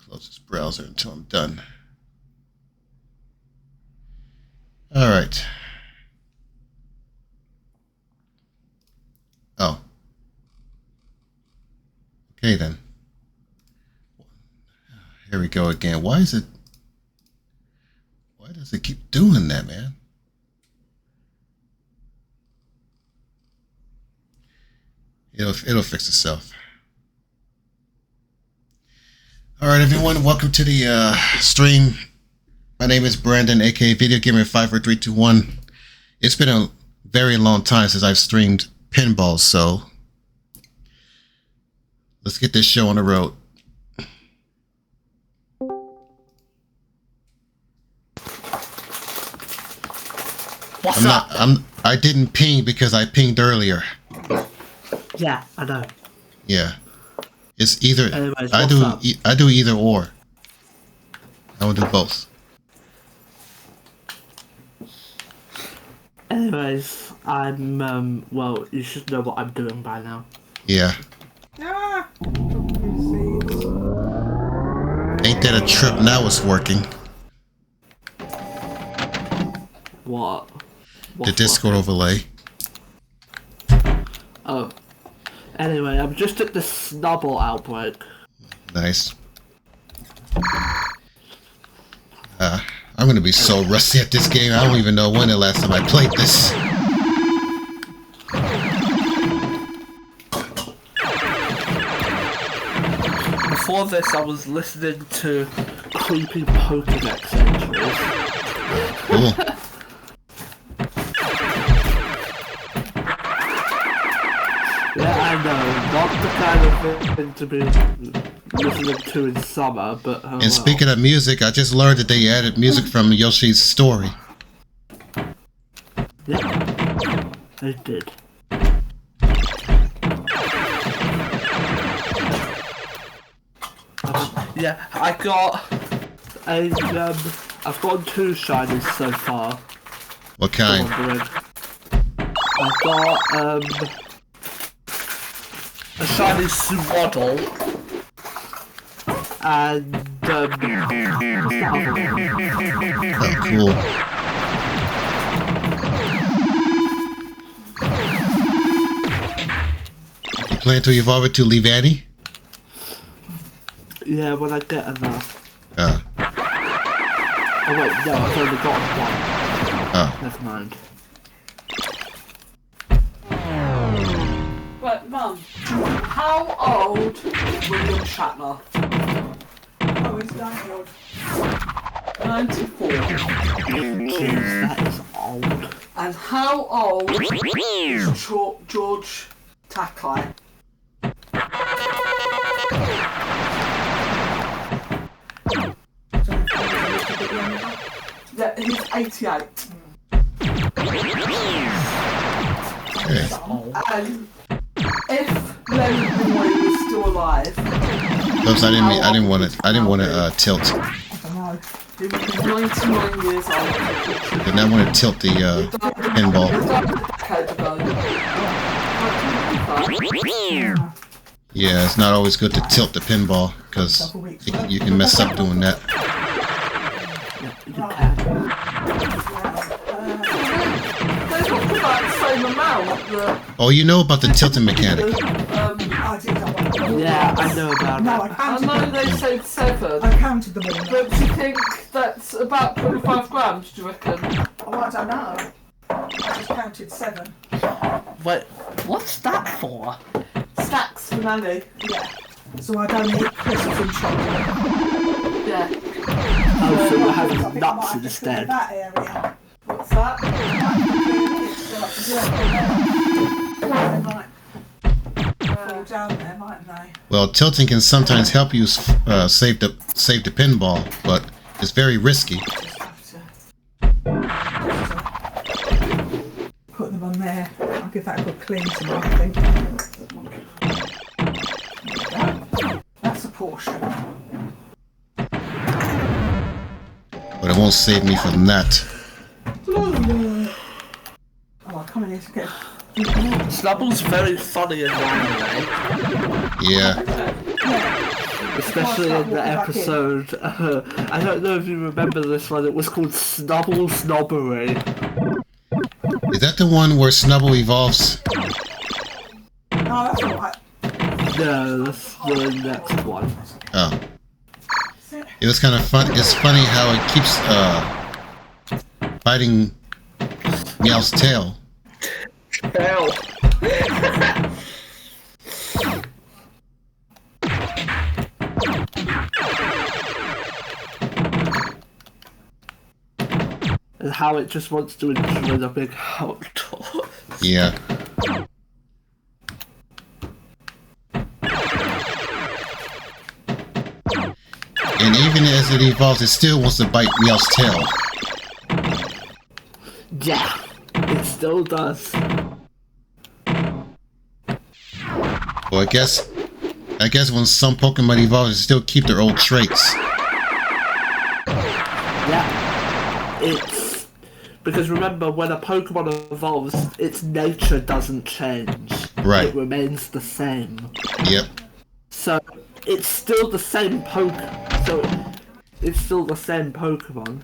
close this browser until I'm done. All right. Oh. Okay then. Here we go again. Why does it keep doing that, man? It'll fix itself. All right, everyone. Welcome to the stream. My name is Brandon, aka Video Gamer 54321. It's been a very long time since I've streamed pinball, so let's get this show on the road. What's up? I didn't ping because I pinged earlier. Yeah, I know. Yeah, it's either. Anyways, I do either or. I will do both. Anyways, I'm well, you should know what I'm doing by now. Yeah. Ah. Ain't that a trip? Now it's working. What? The Discord overlay. Oh. Anyway, I'm just at the snubble outbreak. Nice. I'm gonna be so rusty at this game. I don't even know when the last time I played this. Before this, I was listening to creepy Pokédex entries. Cool. Yeah, I know, not the kind of thing to be listening to in summer, but And speaking of music, I just learned that they added music from Yoshi's Story. yeah, I did. Yeah, I've gotten 2 shinies so far. What kind? I've got a shiny Swaddle and Oh, cool. You plan to evolve it to Levani? yeah, when I get enough. Oh, Oh wait, no, I've only got one. oh. Never mind. Right, Mum, how old is William Shatner? Oh, he's 90 old. 94. Jeez, that is old. And how old is George Takei? Yeah, he's 88. Okay. And if Lenny Boy was still alive, Oops, I didn't want to tilt. he would be 99 years old. Did not want to tilt the pinball. Yeah, it's not always good to tilt the pinball because you can mess up doing that. You can. They're not about the same amount. Oh, you know about the tilting mechanic? Yeah, I know about No, it. I I counted know them. they said 7. I counted them all. But do you think that's about 25 grams, do you reckon? Oh, I don't know. I just counted 7. Wait, what's that for? Stacks for Nanny. Yeah. So I don't eat crisps and chocolate. Yeah. Oh, so we're having I think I might nuts have to instead. clear that area. What's that? Fall down there, mightn't they? Well, tilting can sometimes help you save the pinball, but it's very risky. Just have to put them on there. I'll give that a good clean tonight, I think. That's a portion. But it won't save me from that. Oh, I come in here to get. Snubble's very funny in one way. Yeah. Especially in the episode, I don't know if you remember this one, it was called Snubble Snobbery. Is that the one where Snubble evolves? No, that's alright. No, that's the next one. Oh. It was kind of fun. It's funny how it keeps biting Meow's tail. Hell. And how it just wants to enjoy the big outdoors. Yeah. And even as it evolves, it still wants to bite Meow's tail. Yeah, it still does. Well, I guess when some Pokemon evolve, they still keep their old traits. Yeah, it's because remember when a Pokemon evolves, its nature doesn't change. Right. It remains the same. Yep. So it's still the same it's still the same Pokemon.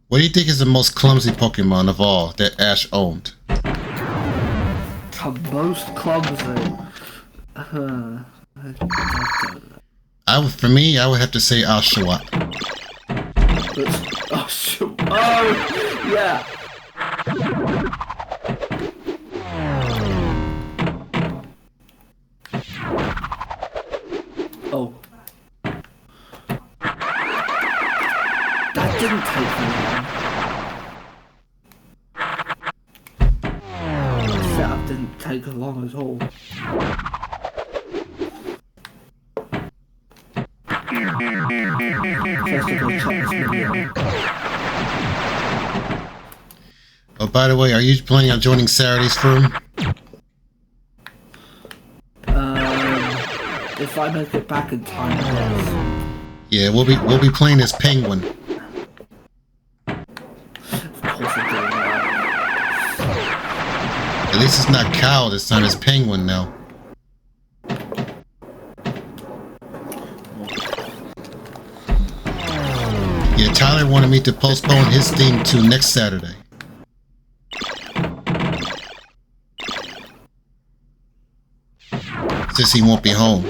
What do you think is the most clumsy Pokemon of all that Ash owned? The most clumsy. I don't know. For me, I would have to say Oshawott. Oh, yeah. Oh. That didn't take me long. The setup didn't take long at all. Oh, by the way, are you planning on joining Saturday's firm? If I make it back in time, yes. Yeah, we'll be playing as Penguin. Of course I'm doing that. At least it's not Cow this time, it's Penguin now. Yeah, Tyler wanted me to postpone his theme to next Saturday. Since he won't be home.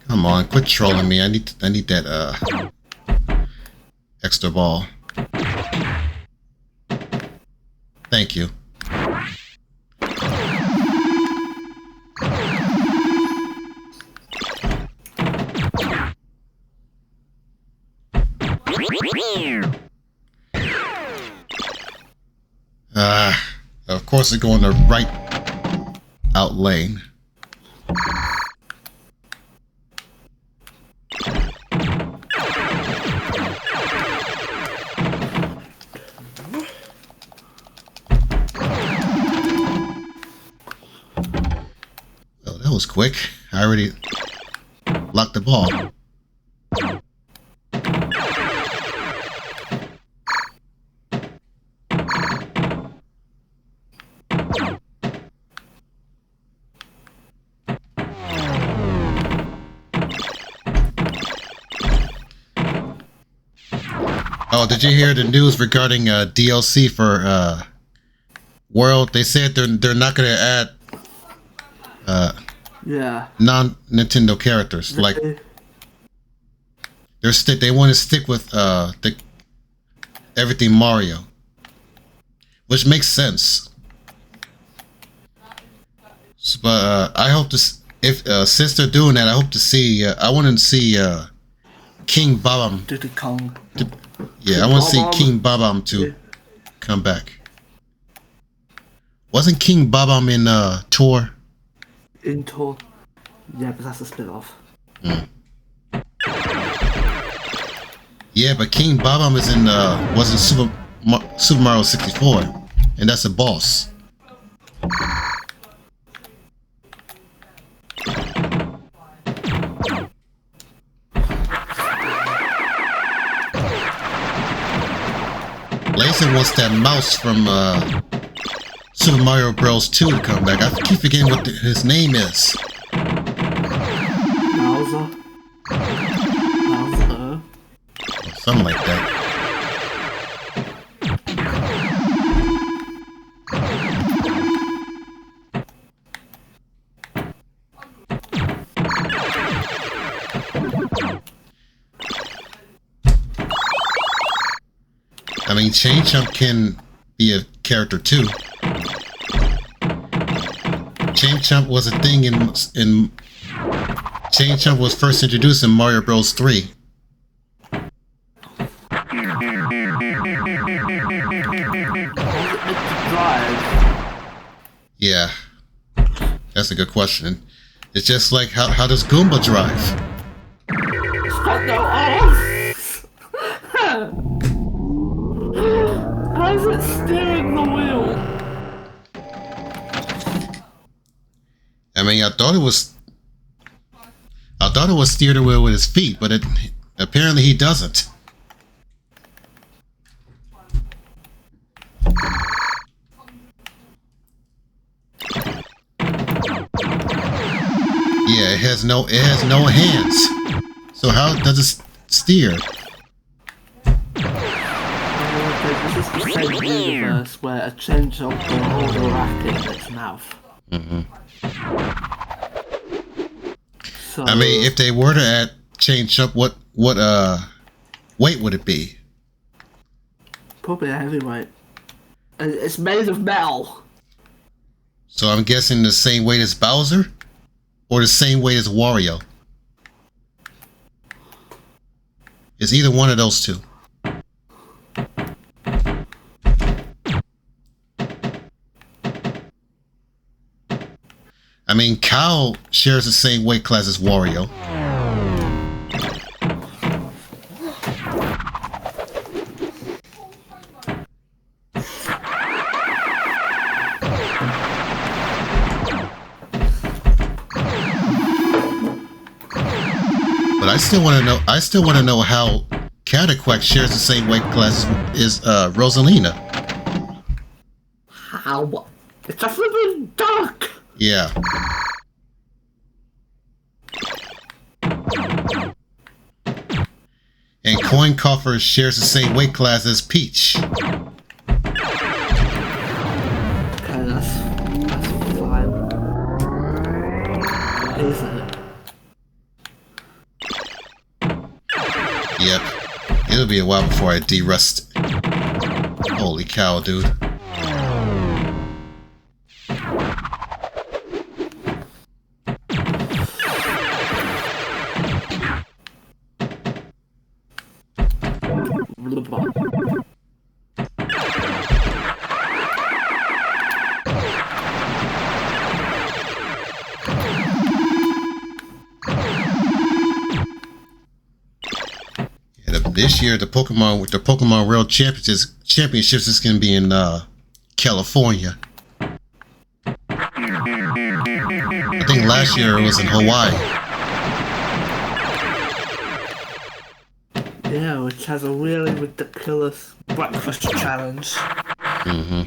Come on, quit trolling me. I need that extra ball. Thank you. Of course they go in the right out lane. Oh, that was quick. I already locked the ball. Oh, did you hear the news regarding DLC for World? They said they're not going to add Yeah. non-Nintendo characters. Like they want to stick with everything Mario, which makes sense. So, but I hope to since they're doing that, I hope to see. I want to see King Babam. Diddy Kong. Yeah, I want to see King Babam to come back. Wasn't King Babam in Tour? In Tour. Yeah, but that's a spin-off. Mm. Yeah, but King Babam is in was in Super Mario 64, and that's a boss. Jason wants that mouse from Super Mario Bros. 2 to come back. I keep forgetting what his name is. Bowser. Bowser. Something like that. I mean, Chain Chomp can be a character too. Chain Chomp was a thing in Chain Chomp was first introduced in Mario Bros. 3. Yeah, that's a good question. It's just like how does Goomba drive? It's got no arms. How's it steering the wheel? I mean, I thought it was steer the wheel with his feet, but apparently he doesn't. Yeah, it has no hands. So how does it steer? This is the same universe where a Chain Chomp can hold a racket in its mouth. So, I mean, if they were to add Chain Chomp, what weight would it be? probably a heavyweight. And it's made of metal. So I'm guessing the same weight as Bowser? Or the same weight as Wario? It's either one of those two. I mean, Cow shares the same weight class as Wario. But I still want to know how Cataquack shares the same weight class as Rosalina. How? It's a flippin' duck! Yeah. And Coin Coffer shares the same weight class as Peach. Okay, that's fine. Isn't it? Yep. It'll be a while before I de-rust. Holy cow, dude. This year, the Pokemon World Championships is going to be in California. I think last year it was in Hawaii. Yeah, which has a really ridiculous breakfast challenge. Mm-hmm.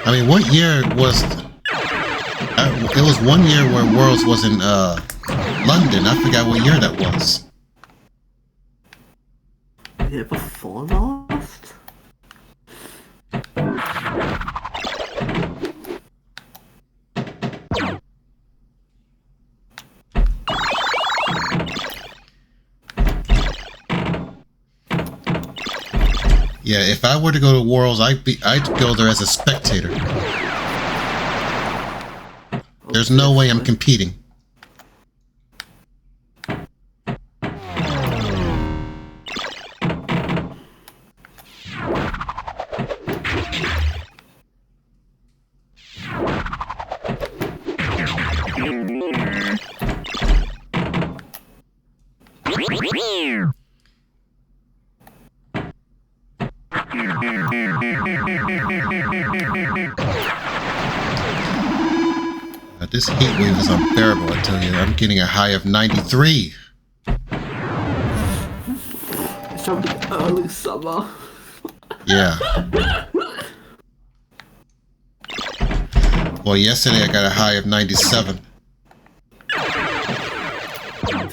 I mean, what year was... it was one year where Worlds was in London. I forgot what year that was. Yeah, before last? Yeah, if I were to go to Worlds, I'd go there as a spectator. There's no way I'm competing. This heat wave is unbearable, I tell you. I'm getting a high of 93. from the early summer. Yeah. Well, yesterday I got a high of 97.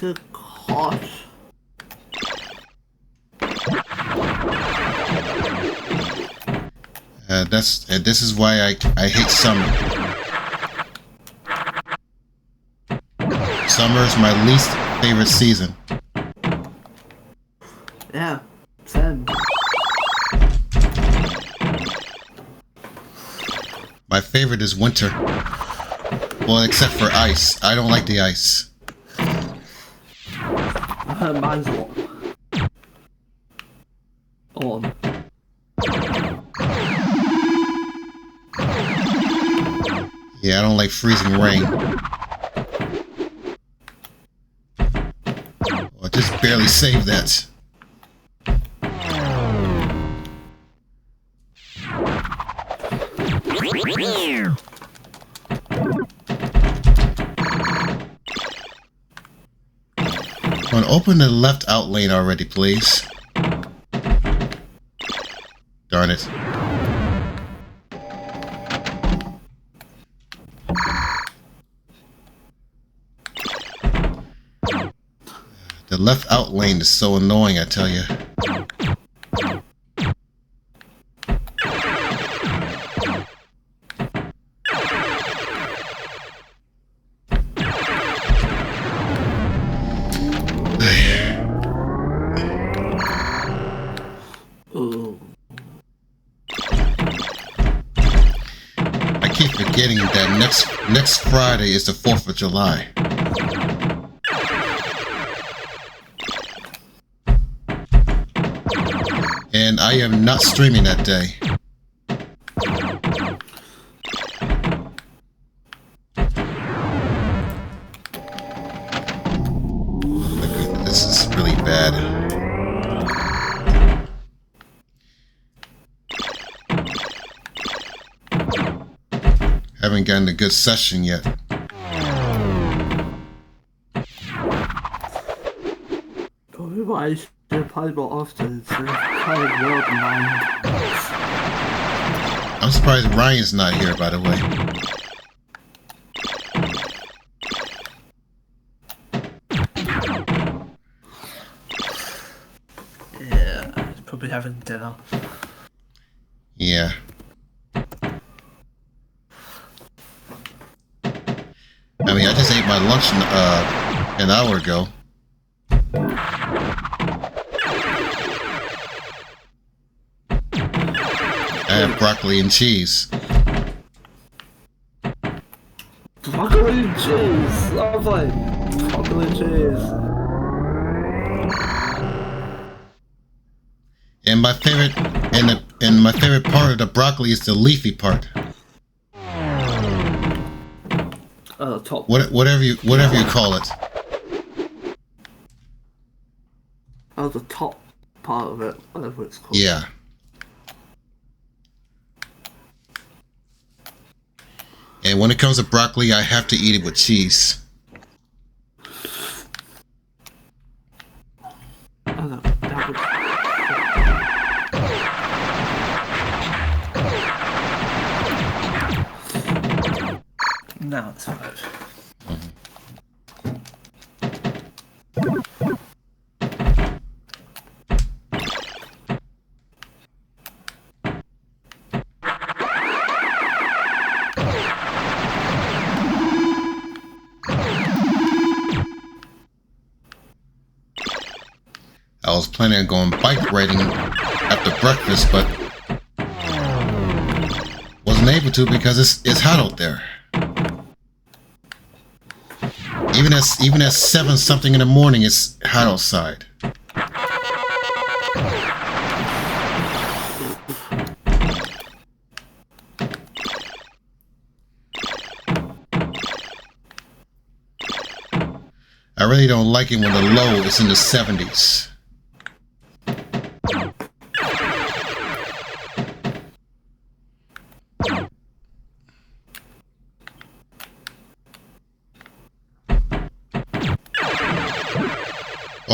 Good gosh. This is why I hate summer. Summer is my least favorite season. Yeah, same. My favorite is winter. Well, except for ice. I don't like the ice. Mine's on. Yeah, I don't like freezing rain. Well, I just barely saved that. Come on, open the left out lane already, please. Darn it. The left out lane is so annoying, I tell you. Ooh. I keep forgetting that next Friday is the 4th of July. And I am not streaming that day. This is really bad. Haven't gotten a good session yet. I should play more often, so kind of world mind. I'm surprised Ryan's not here, by the way. Yeah, he's probably having dinner. Yeah. I mean, I just ate my lunch an hour ago. I have broccoli and cheese. Broccoli and cheese! Lovely! Broccoli and cheese. And my favorite and my favorite part of the broccoli is the leafy part. Top. Whatever you call it. Oh, the top part of it, whatever it's called. Yeah. And when it comes to broccoli, I have to eat it with cheese. Oh, that would... Now it's 5. I was planning on going bike riding after breakfast, but wasn't able to because it's hot out there. Even at 7 something in the morning, it's hot outside. I really don't like it when the low is in the 70s.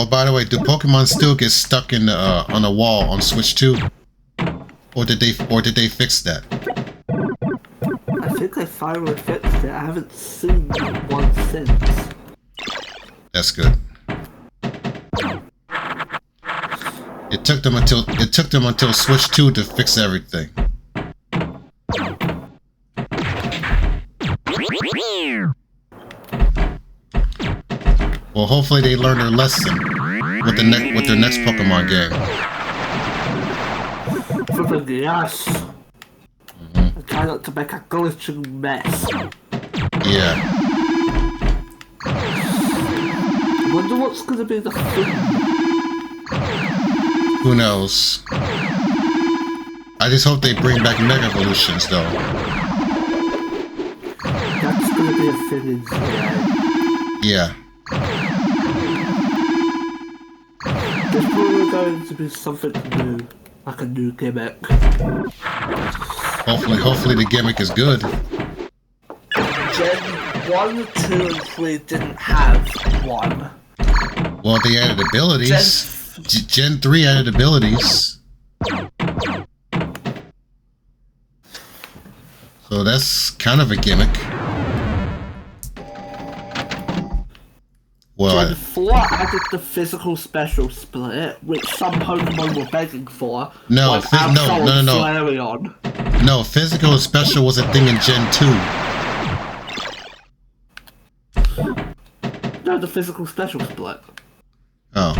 Oh, by the way, do Pokemon still get stuck in the on a wall on Switch 2? Or did they fix that? I think they finally fixed it. I haven't seen one since. That's good. It took them until Switch 2 to fix everything. Well, hopefully they learn their lesson with their next Pokemon game. Flipping yes. I try not to make a glitching mess. Yeah. I wonder what's gonna be the thing. Who knows? I just hope they bring back Mega Evolutions, though. That's gonna be a thing in the Yeah. There's probably going to be something new, like a new gimmick. Hopefully the gimmick is good. Gen 1, 2, and 3 didn't have one. Well, they added abilities. Gen 3 added abilities. So that's kind of a gimmick. Well, Gen 4 added the physical special split, which some Pokemon were begging for. No, like Absol and no. Flareon. No, physical special was a thing in Gen 2. No, the physical special split. Oh.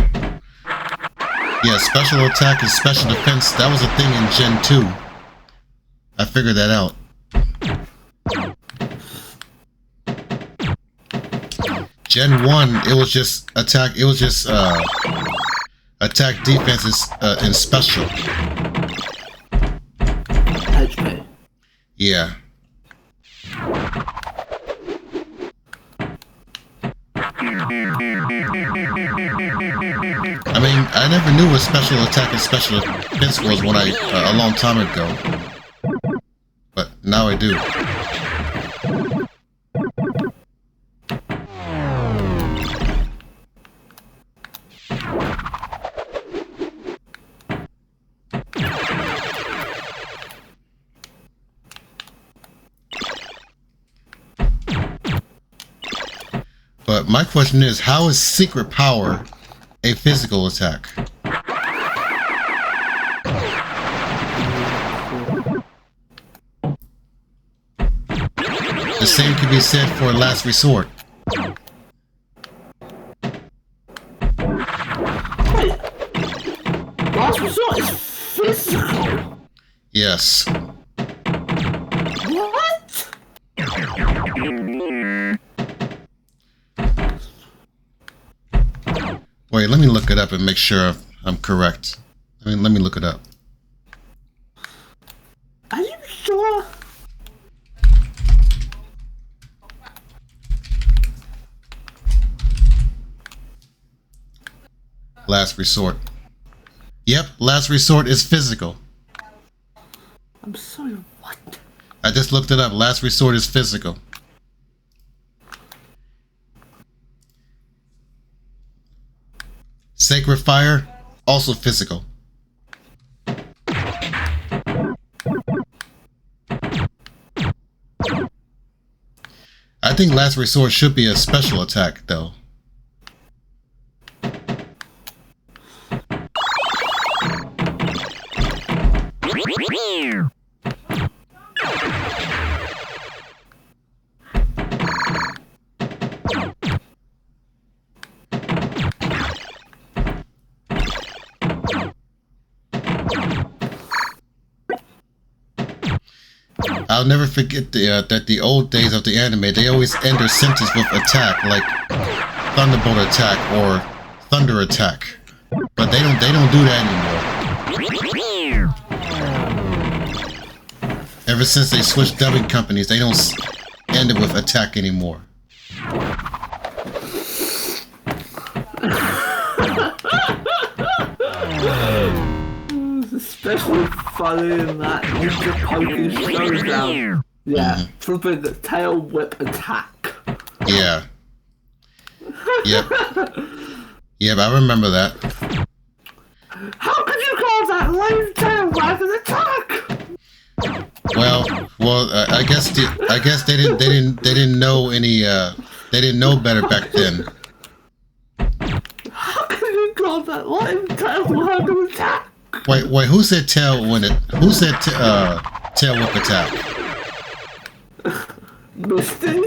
Yeah, special attack and special defense, that was a thing in Gen 2. I figured that out. Gen 1, it was just attack, attack defenses and special. HP. Yeah. I mean, I never knew what special attack and special defense was when a long time ago. But now I do. But my question is, how is Secret Power a physical attack? The same can be said for Last Resort. Wait! Last Resort is physical! Yes. What? Wait, let me look it up and make sure I'm correct. Let me look it up. Are you sure? Last Resort. Yep, Last Resort is physical. I'm sorry, what? I just looked it up. Last Resort is physical. Sacred Fire, also physical. I think Last Resort should be a special attack, though. I'll never forget that the old days of the anime, they always end their sentence with attack, like Thunderbolt attack or Thunder attack. But they don't do that anymore. Ever since they switched dubbing companies, they don't end it with attack anymore. Especially funny in that Ninja Poké Showdown. Yeah, flipping the tail whip attack. Yeah. Yep. Yeah, but I remember that. How could you call that lame tail wagging attack? Well, I guess they didn't know any they didn't know better back then. How can you call that lame tail wagging attack? Wait, who said tail when it? Who said tail whip attack? Misty?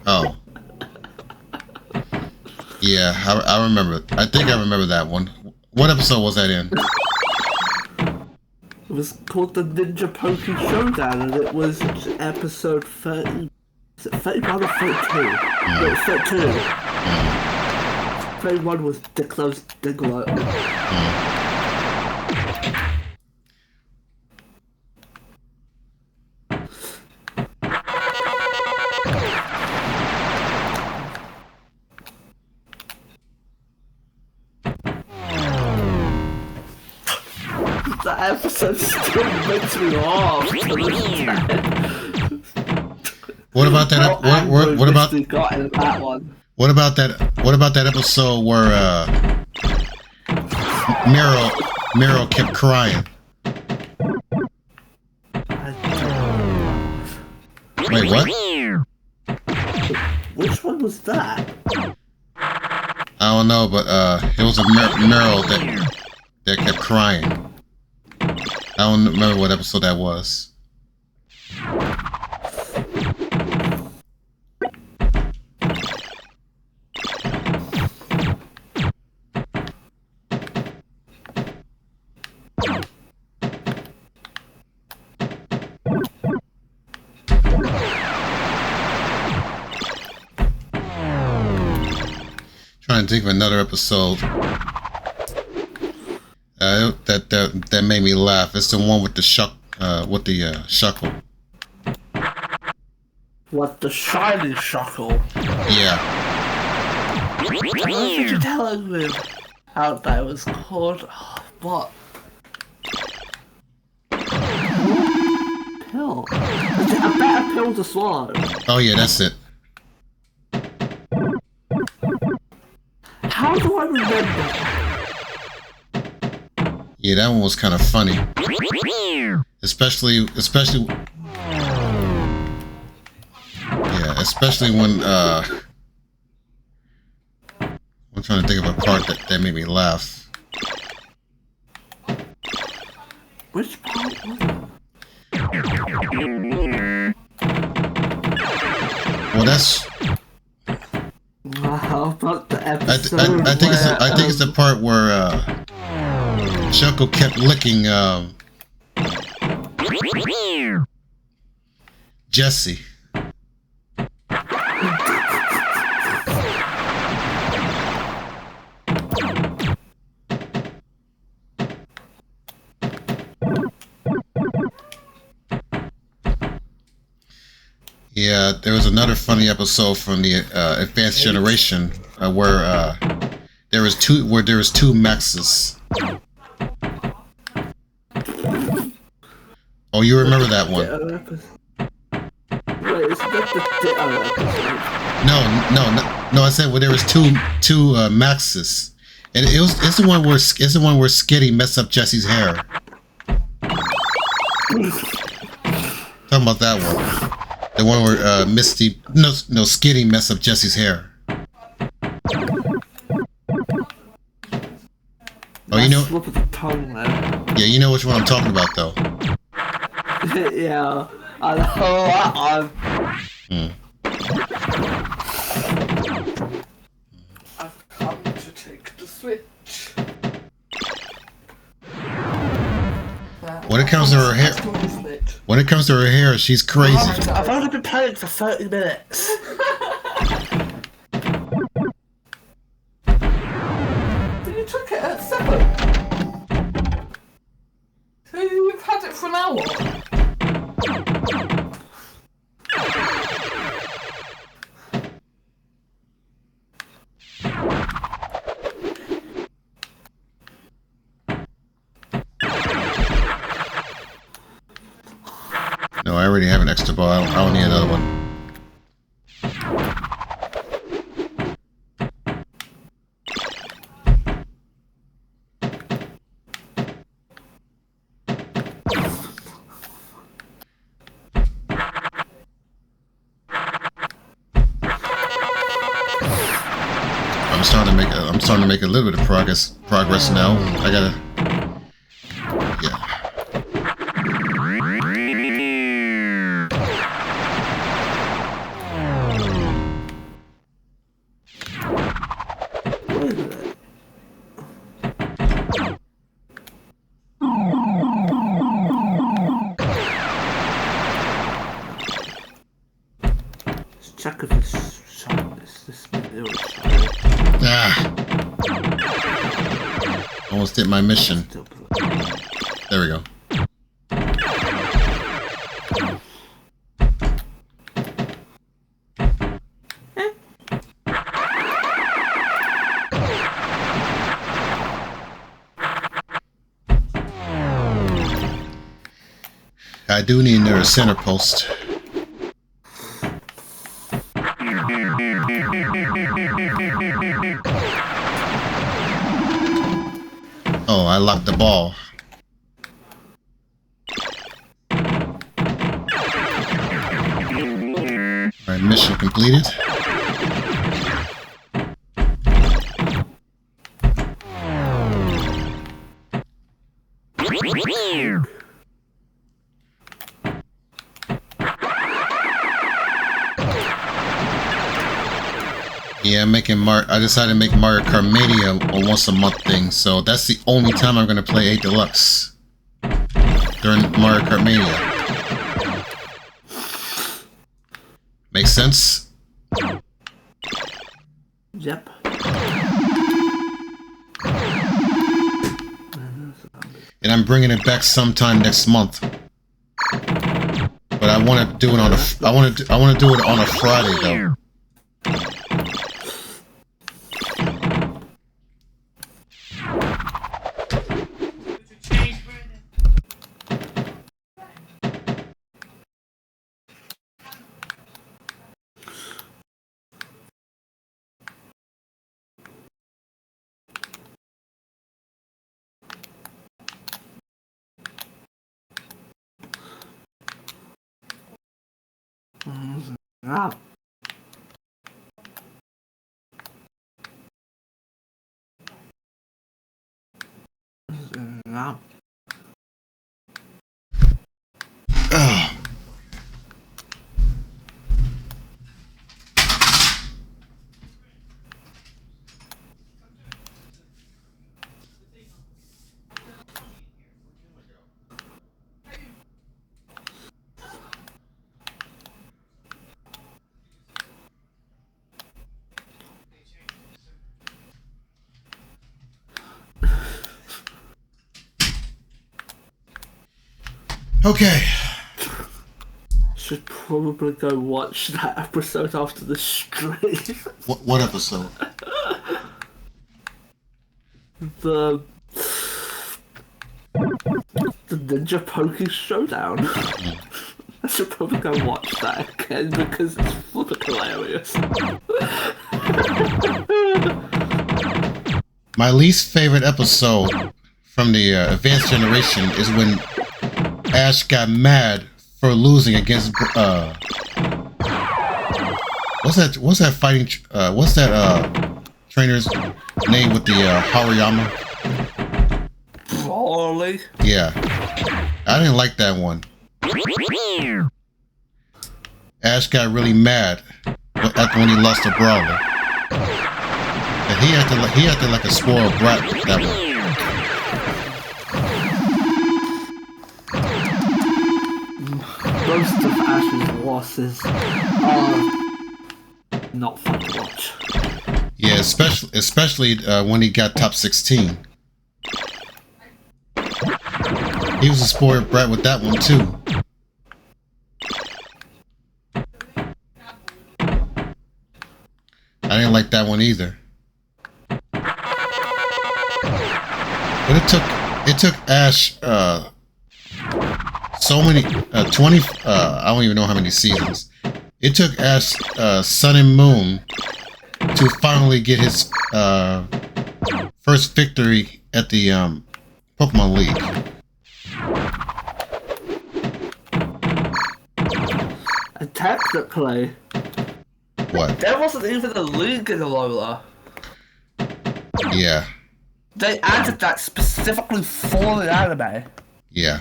Oh. Yeah, I remember. I think I remember that one. What episode was that in? It was called the Ninja Pokey Showdown, and it was episode 30. Is it 31 or 32? No, it's 32. 31 was Dicklo's Diggler. That episode still makes me laugh to this day. What about that? What about got in that one? What about that episode where Meryl kept crying? Wait, what? Which one was that? I don't know, but it was a Meryl that kept crying. I don't remember what episode that was. Trying to think of another episode that made me laugh. It's the one with the shuckle. What, the shiny shuckle? Yeah. What did you telling me how that was called? What? Pill. A better pill to swallow. Oh yeah, that's it. How do I remember? Yeah, that one was kind of funny. Especially when I'm trying to think of a part that made me laugh. Which part was it? Well, that's. How about the episode? I think it's the part where Shuckle kept licking Jesse. Yeah, there was another funny episode from the Advanced Generation where there was two Maxes. Oh, you remember that one? Wait, is that the Ditto episode? No. I said well, there was two Maxes, and it's the one where Skitty messed up Jesse's hair. Talking about that one. The one where Skitty messed up Jesse's hair. Oh, you know? Slip of the tongue, man. Yeah, you know which one I'm talking about, though. Yeah, I know that one. I've come to take the switch. When it comes to her hair, she's crazy. I've only been playing for 30 minutes. You took it at 7. So you've had it for an hour. No, I already have an extra ball. I don't need another one. starting to make a little bit of progress now. I gotta, yeah. Let's check if it's shot. This video is shot. Ah. Almost did my mission. There we go. I do need another center post. Oh, I locked the ball. Alright, mission completed. Yeah, I decided to make Mario Kart Mania a once a month thing, so that's the only time I'm gonna play 8 Deluxe during Mario Kart Mania. Makes sense? Yep. And I'm bringing it back sometime next month. But I want to do it on I want to do it on a Friday though. Ah. Ah. Oh. Okay. Should probably go watch that episode after the stream. What episode? The Ninja Poké Showdown. I should probably go watch that again because it's fucking hilarious. My least favorite episode from the Advanced Generation is when Ash got mad for losing against what's that fighting what's that trainer's name with the Hariyama? Brawly. Yeah, I didn't like that one. Ash got really mad after when he lost to Brawler, and he acted like a spoiled brat with that one. Most of Ash's losses are not fun to watch. Yeah, especially when he got top 16. He was a spoiled brat with that one too. I didn't like that one either. But it took Ash so many 20 I don't even know how many seasons. It took Ash Sun and Moon to finally get his first victory at the Pokemon League. And technically, What? there wasn't even a league in Alola. Yeah. They added that specifically for the anime. Yeah.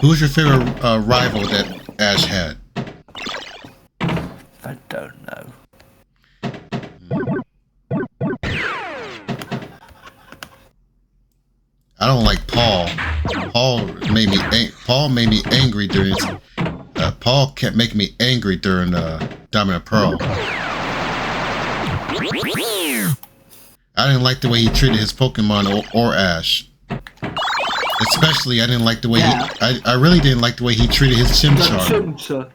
Who's your favorite rival that Ash had? I don't know. I don't like Paul. Paul made me angry during. Paul kept making me angry during Diamond and Pearl. I didn't like the way he treated his Pokemon or Ash. Especially, I didn't like the way I really didn't like the way he treated his Chimchar.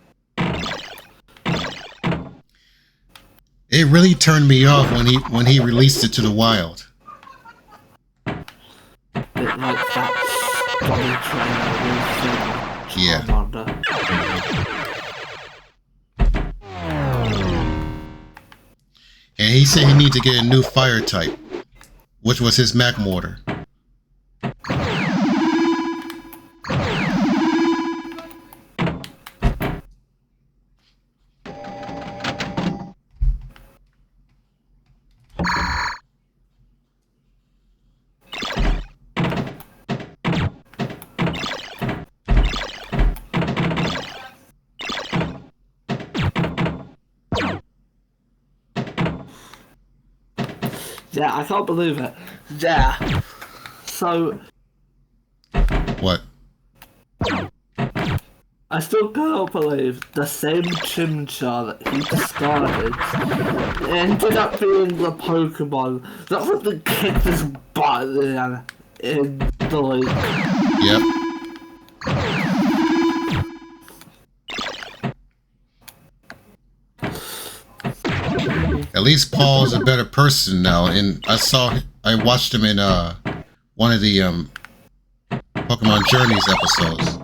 It really turned me off when he released it to the wild. Yeah. And he said he needed to get a new fire type, which was his Magmortar. Yeah, I can't believe it. Yeah. So. What? I still cannot believe the same Chimchar that he discarded ended up being the Pokemon that would kick his butt in the league. Yep. At least Paul is a better person now, and I watched him in one of the Pokemon Journeys episodes.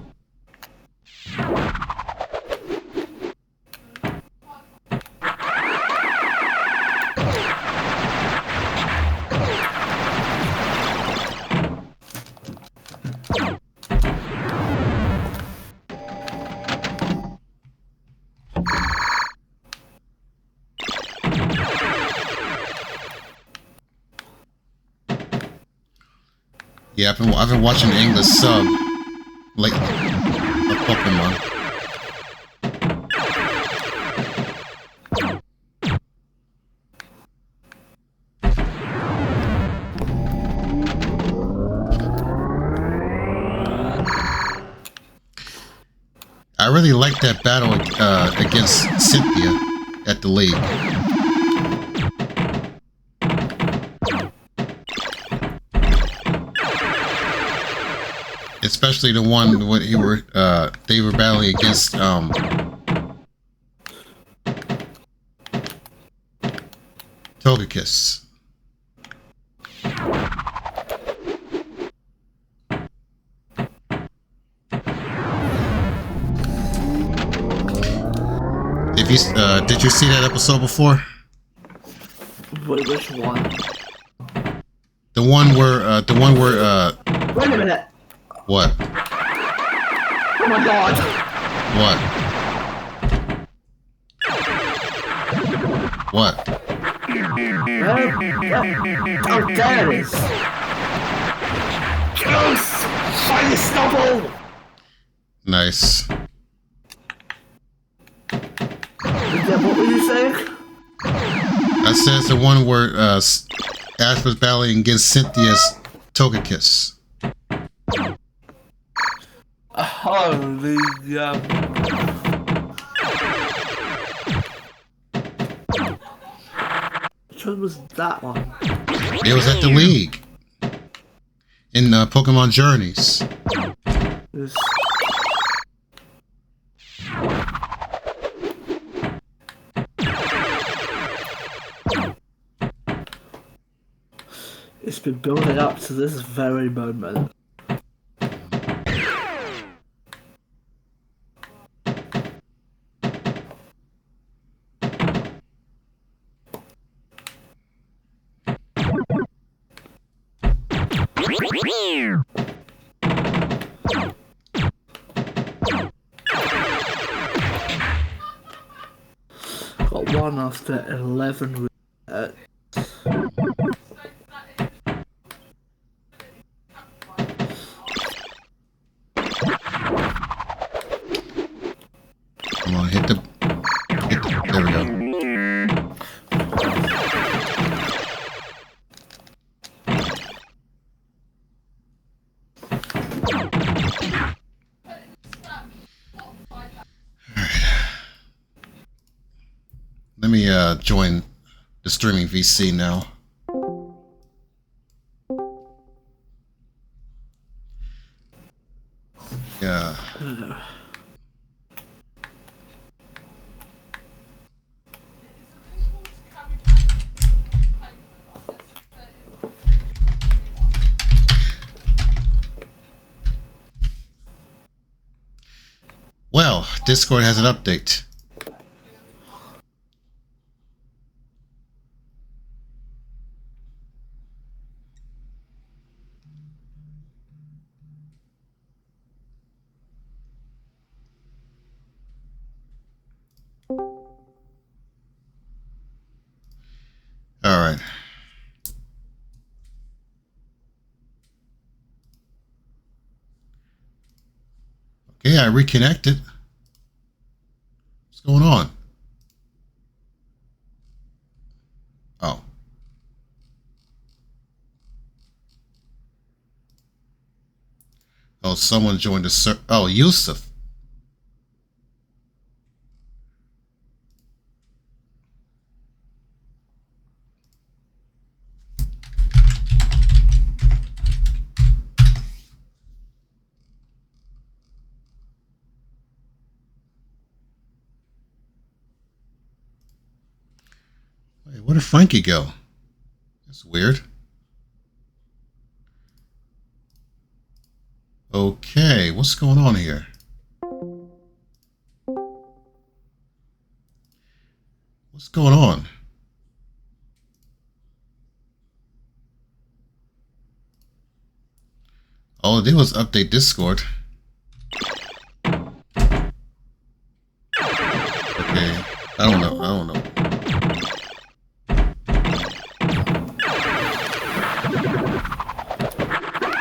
Yeah, I've been watching the English sub lately of Pokemon. I really liked that battle against Cynthia at the league. Especially the one when they were battling against Togekiss. If you did you see that episode before? Wait, which one? The one where Wait a minute. What? Oh my god! What? What? Oh, there it is! Close! Shiny Snubble! Nice. Yeah, what were you saying? I said it's the one where Ash was battling against Cynthia's Togekiss. Oh, which one was that one? It was at the league in Pokemon Journeys. It's been building up to this very moment. Got one after 11 resets. Come on, hit the. There we go. Let me join the streaming VC now. Yeah. Well, Discord has an update. All right. Okay, I reconnected. What's going on? Oh. Oh, someone joined the server. Oh, Yusuf. Wait, where did Frankie go? That's weird. Okay, what's going on here? What's going on? All it did was update Discord. Okay, I don't know.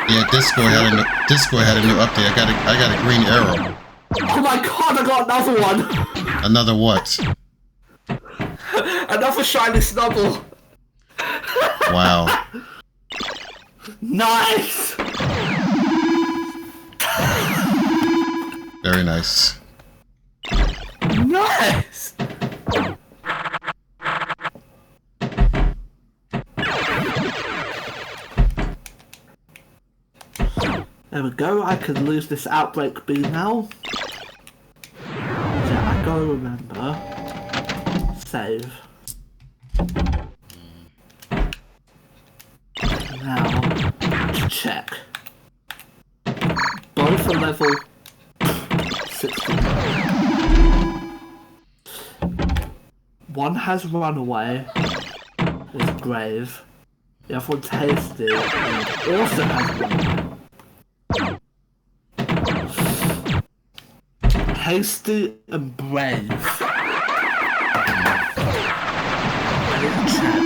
Yeah, Discord had a new update. I got a green arrow. Oh my god, I got another one! Another what? Another shiny snubble! Wow. Nice! Very nice. Nice! There we go, I can lose this outbreak B now. Yeah, I gotta remember. Save. Now, to check. Both are level 16. One has Runaway, is Grave. The other one's Hasty, and also has Runaway. Hasty and Brave. I didn't check.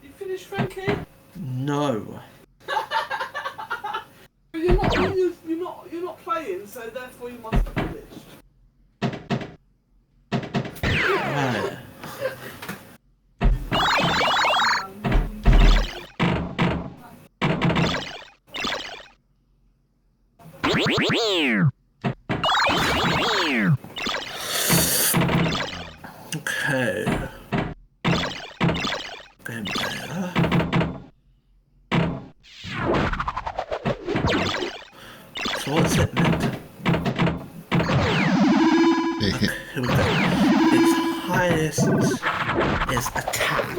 You finished, Frankie? No. But you're not playing, so therefore you must have finished. Right. Okay. Game there. So what's it meant? Here we go. Its highest is attack.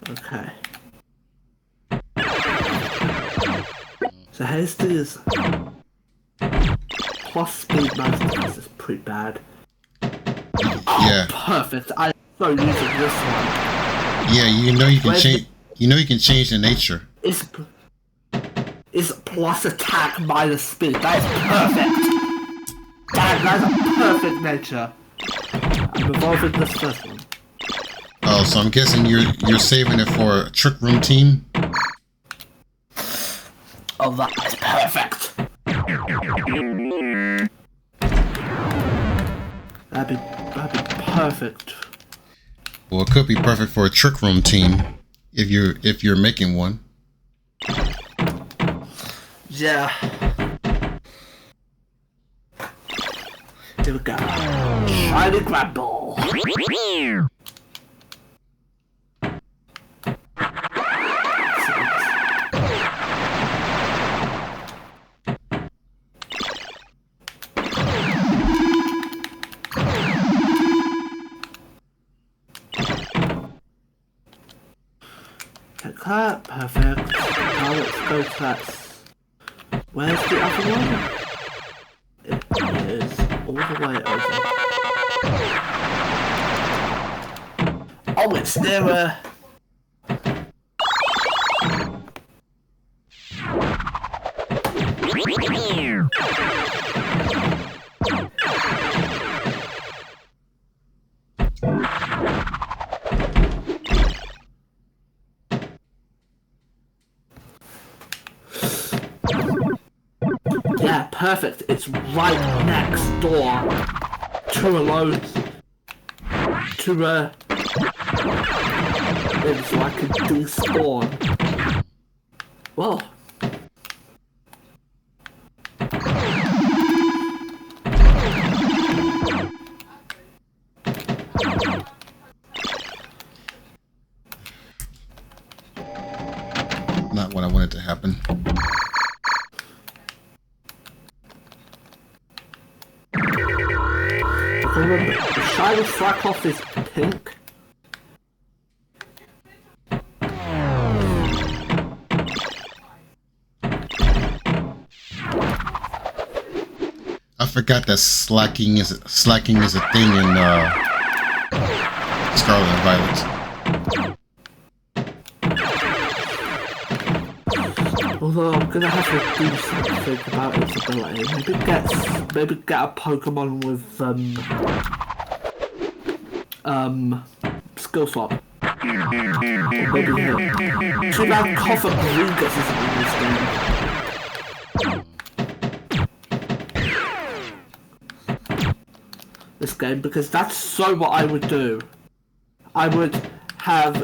Okay. So Hasty is plus speed most things is pretty bad. Yeah. Perfect. I'm so using this one. Yeah, you know you can change. You know you can change the nature. It's is plus attack minus speed. That is perfect. That's a perfect nature. I'm evolving this first one. Oh, so I'm guessing you're saving it for a trick room team? Oh, that is perfect. That'd be perfect. Well, it could be perfect for a trick room team if you're making one. Yeah. Here we go. Shiny grab ball. Like that, perfect. Now let's go to that. Where's the other one? It is all the way over. Oh, it's nearer. Yeah, perfect. It's right next door to a load. To so I can despawn. Whoa. Not what I wanted to happen. Remember, the shiny slack off is pink. I forgot that slacking is a thing in Scarlet and Violet. Although I'm gonna have to do something about its ability. Maybe get a Pokemon with skill swap. Or maybe him. Too bad Coffer Grigus isn't in this game. This game, because that's so what I would do. I would have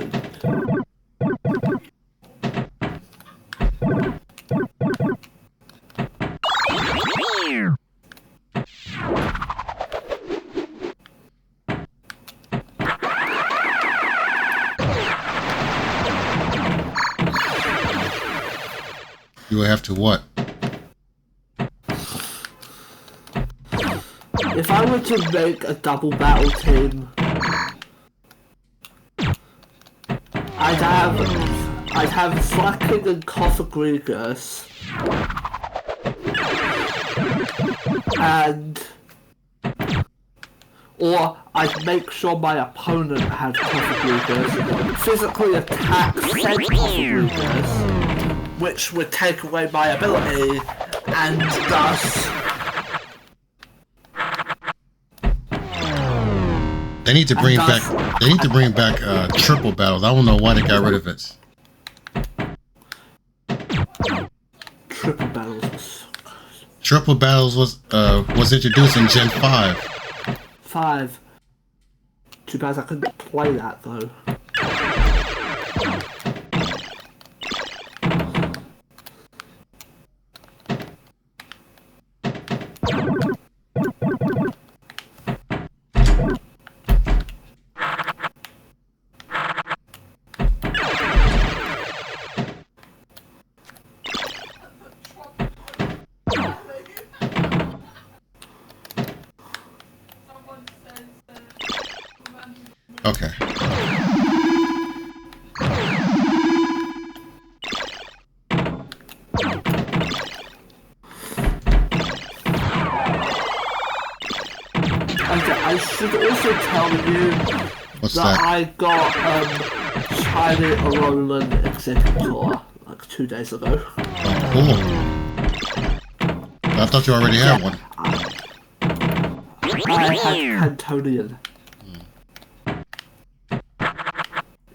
You would have to what? if I were to make a double battle team, I'd have Slacking and Cothagrigus, or I'd make sure my opponent had Cothagrigus, physically attack said Cothagrigus, which would take away my ability, and thus They need to bring back. They need to bring back triple battles. I don't know why they got rid of it. triple battles. Triple battles was introduced in Gen 5. 5. Too bad I couldn't play that though. Okay. I should also tell you What's that that? I got Shiny Alolan Executor like 2 days ago. Oh. cool. I thought you already had one. I had Cantonian.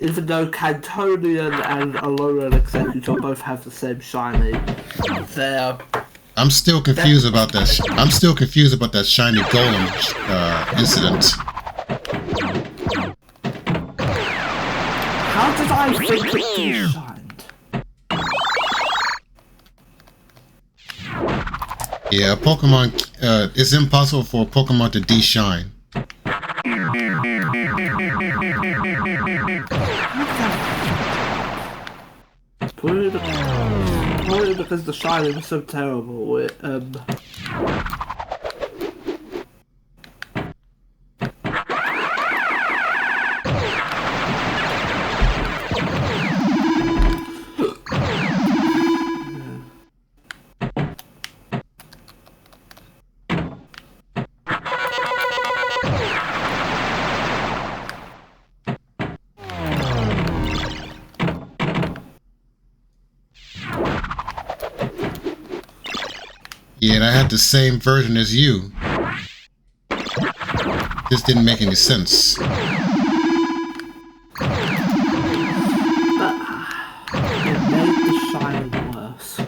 Even though Cantonian and Alolan Executor both have the same shiny, they're... I'm still confused about that. I'm still confused about that shiny golem incident. How did I think it deshined? Yeah, Pokemon. It's impossible for a Pokemon to de-shine. Probably because the shining was so terrible. Yeah, and I had the same version as you. This didn't make any sense. It made the shining worse.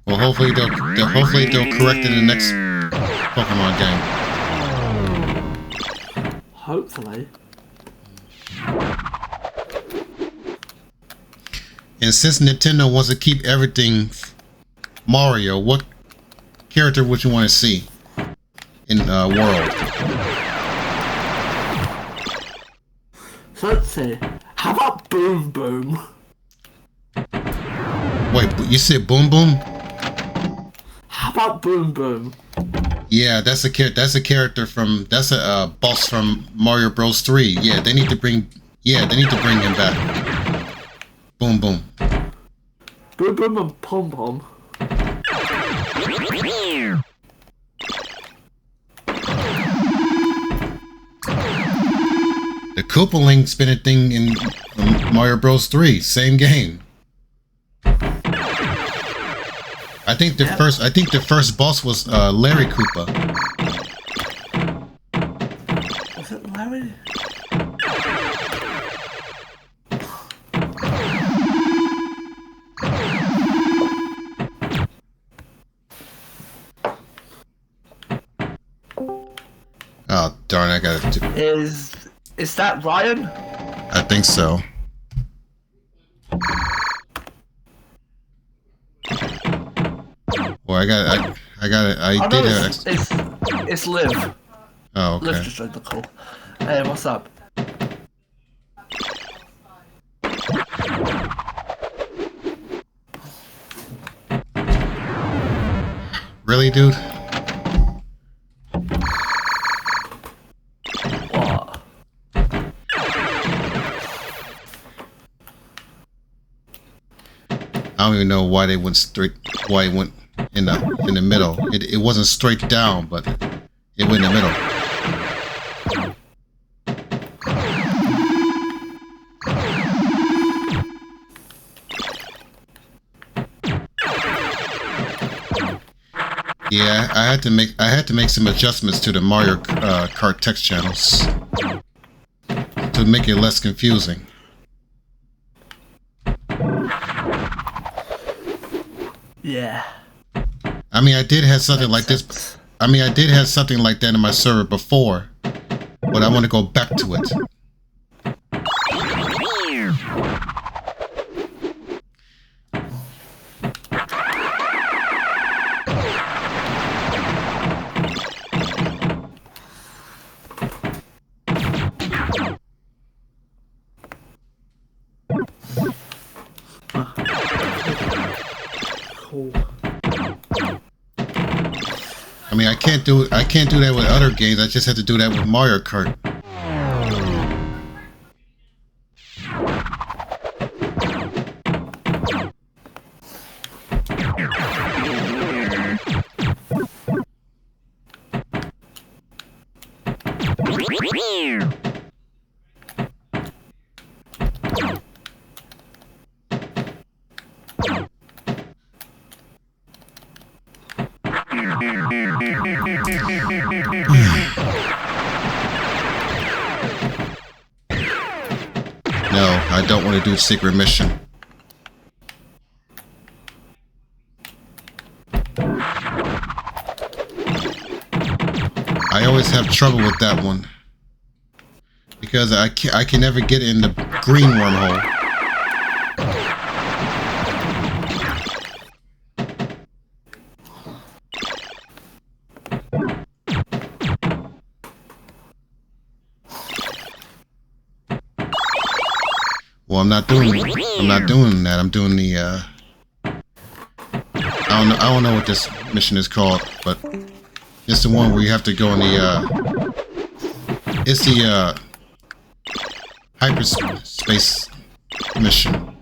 Well, hopefully they'll correct it in the next Pokemon game. Hopefully. And since Nintendo wants to keep everything Mario, what character would you want to see in World? So let's see. How about Boom Boom? Wait, you said Boom Boom? How about Boom Boom? Yeah, that's a character from a boss from Mario Bros. 3. Yeah, they need to bring him back. Boom Boom. Boom Boom and Pom Pom. The Koopaling spinning thing in Mario Bros. 3, same game. I think the first boss was Larry Koopa. Was it Larry? Oh darn! I got it. Is that Ryan? I think so. Well, I got it. I did have it. It's Liv. Oh, okay. Liv just joined the call. Hey, what's up? Really, dude? What? I don't even know why they went straight. Why it went in the middle. It wasn't straight down, but it went in the middle. Yeah, I had to make some adjustments to the Mario Kart text channels to make it less confusing. Yeah. I mean, I did have something like this. I mean, I did have something like that in my server before, but I want to go back to it. Cool. I mean, I can't do that with other games. I just have to do that with Mario Kart. No, I don't want to do secret mission. I always have trouble with that one because I can never get in the green wormhole. Well, I'm not doing that. I'm doing the I don't know what this mission is called, but it's the one where you have to go in the it's the hyperspace mission.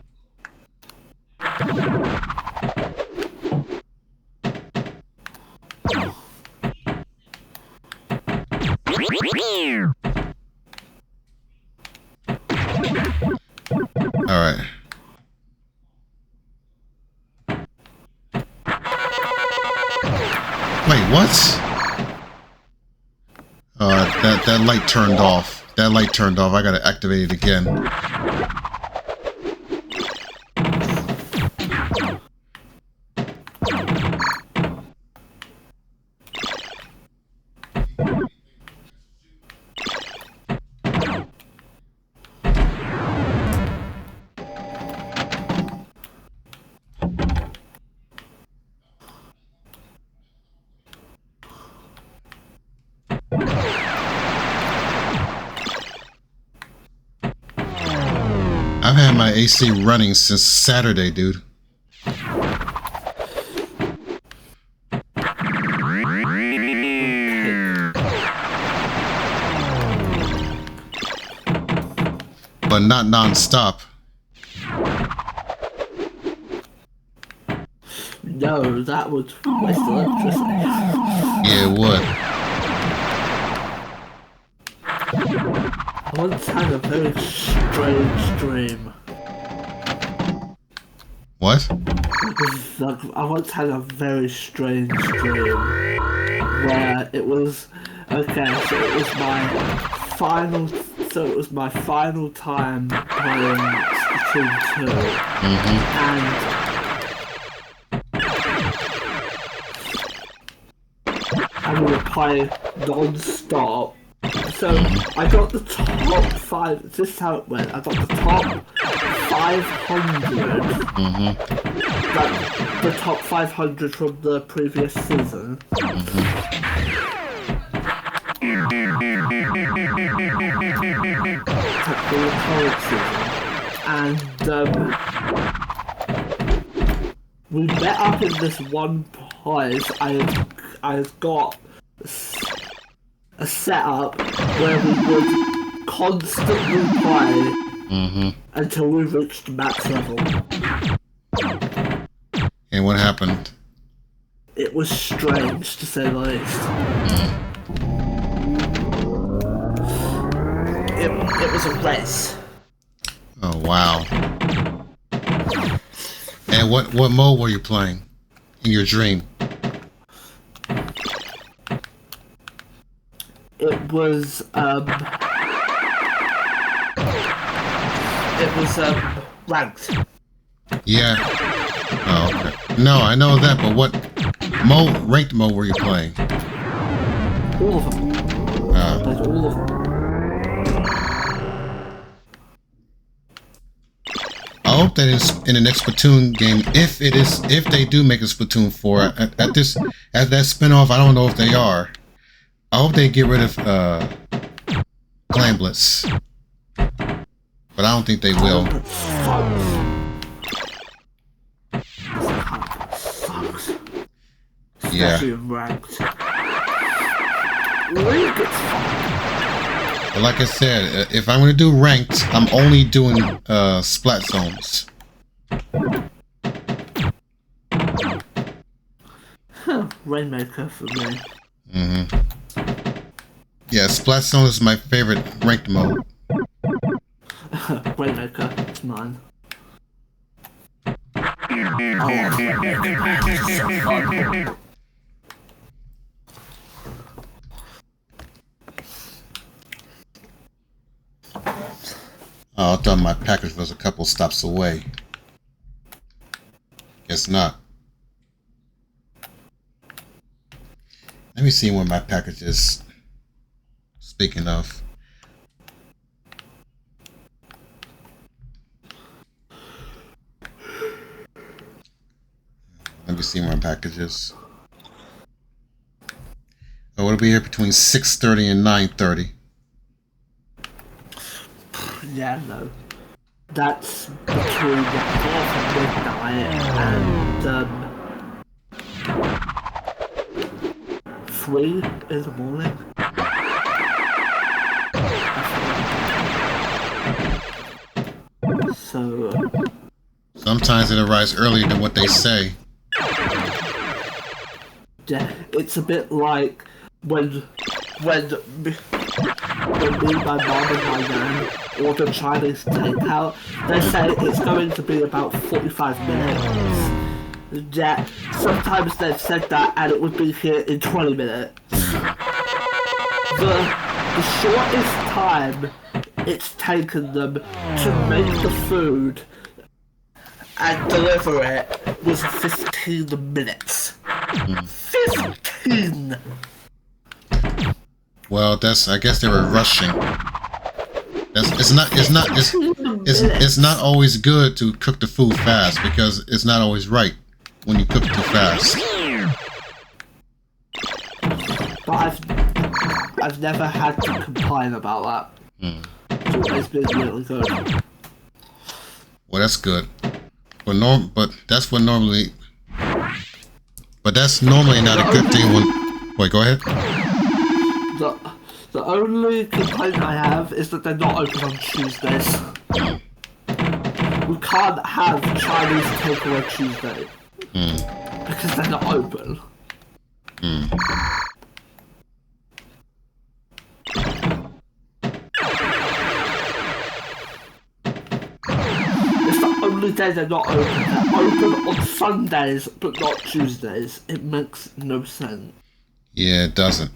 All right. Wait, what? That light turned off. That light turned off. I gotta activate it again. I've had my AC running since Saturday, dude. But not non-stop. No, that would waste electricity. Yeah, it would. I once had a very strange dream. What? I once had a very strange dream where it was okay. So it was my final time playing Splatoon 2, and we would play non-stop. So I got the top 5. This is how it went. I got the top 500. Like the top 500 from the previous season. The current season. And we met up in this one place. I had got a setup where we would constantly play until we reached max level. And what happened? It was strange, to say the least. It was a race. Oh wow! And what mode were you playing in your dream? It was ranked. Yeah. Oh, okay. No, I know that, but what ranked mode were you playing? All of them. Played all of them. I hope that is in the next Splatoon game. If they do make a Splatoon 4 at that spinoff, I don't know if they are. I hope they get rid of Glamblitz, but I don't think they will. Yeah. Ranked. But like I said, if I'm going to do ranked, I'm only doing splat zones. Rainmaker for me. Yeah, splat zone is my favorite ranked mode. Rainmaker, it's mine. I love Rainmaker. It's so fun. Oh, I thought my package was a couple stops away. Guess not. Let me see where my package is. Speaking of. Let me see where my package is. Oh, it'll be here between 6:30 and 9:30. Yeah, no. That's between the half of midnight and 3 in the morning. So Sometimes it arrives earlier than what they say. yeah, it's a bit like when me, my mom and my nan order Chinese takeout, they say it's going to be about 45 minutes. Yeah, sometimes they've said that and it would be here in 20 minutes. The shortest time it's taken them to make the food and deliver it was 15 minutes. 15! Well, I guess they were rushing. It's not always good to cook the food fast because it's not always right when you cook too fast. But I've never had to complain about that. It's always been really good. Well, that's good. But that's normally not a good thing when. Wait, go ahead. The only complaint I have is that they're not open on Tuesdays. We can't have Chinese takeaway Tuesday. Because they're not open. It's the only day they're not open. They're open on Sundays, but not Tuesdays. It makes no sense. Yeah, it doesn't.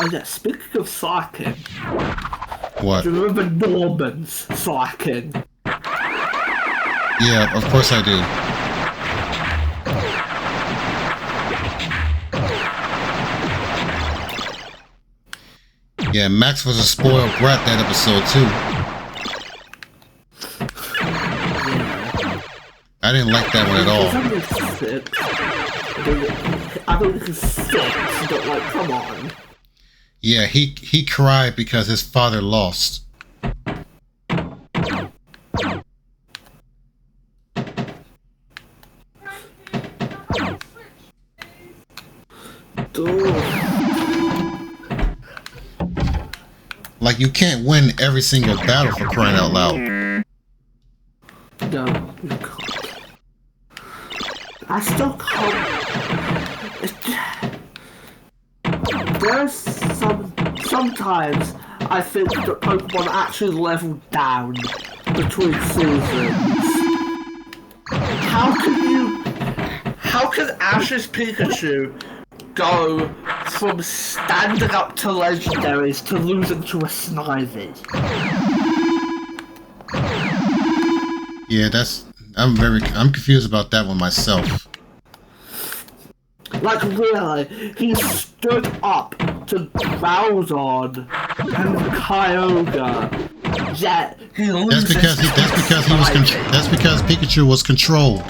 Oh yeah, speaking of cycling, What? do you remember Norman's cycling? Yeah, of course I do. Yeah, Max was a spoiled brat that episode too. I didn't like that one at all. I don't think he's 6, but like, come on. Yeah, he cried because his father lost. Like, you can't win every single battle for crying out loud. No, you can't. I still can't. There's sometimes I think that Pokemon actually level down between seasons. How can Ash's Pikachu go from standing up to legendaries to losing to a Snivy? Yeah, I'm confused about that one myself. Like, really, he stood up to Groudon and Kyogre, yet he loses That's because Pikachu was controlled.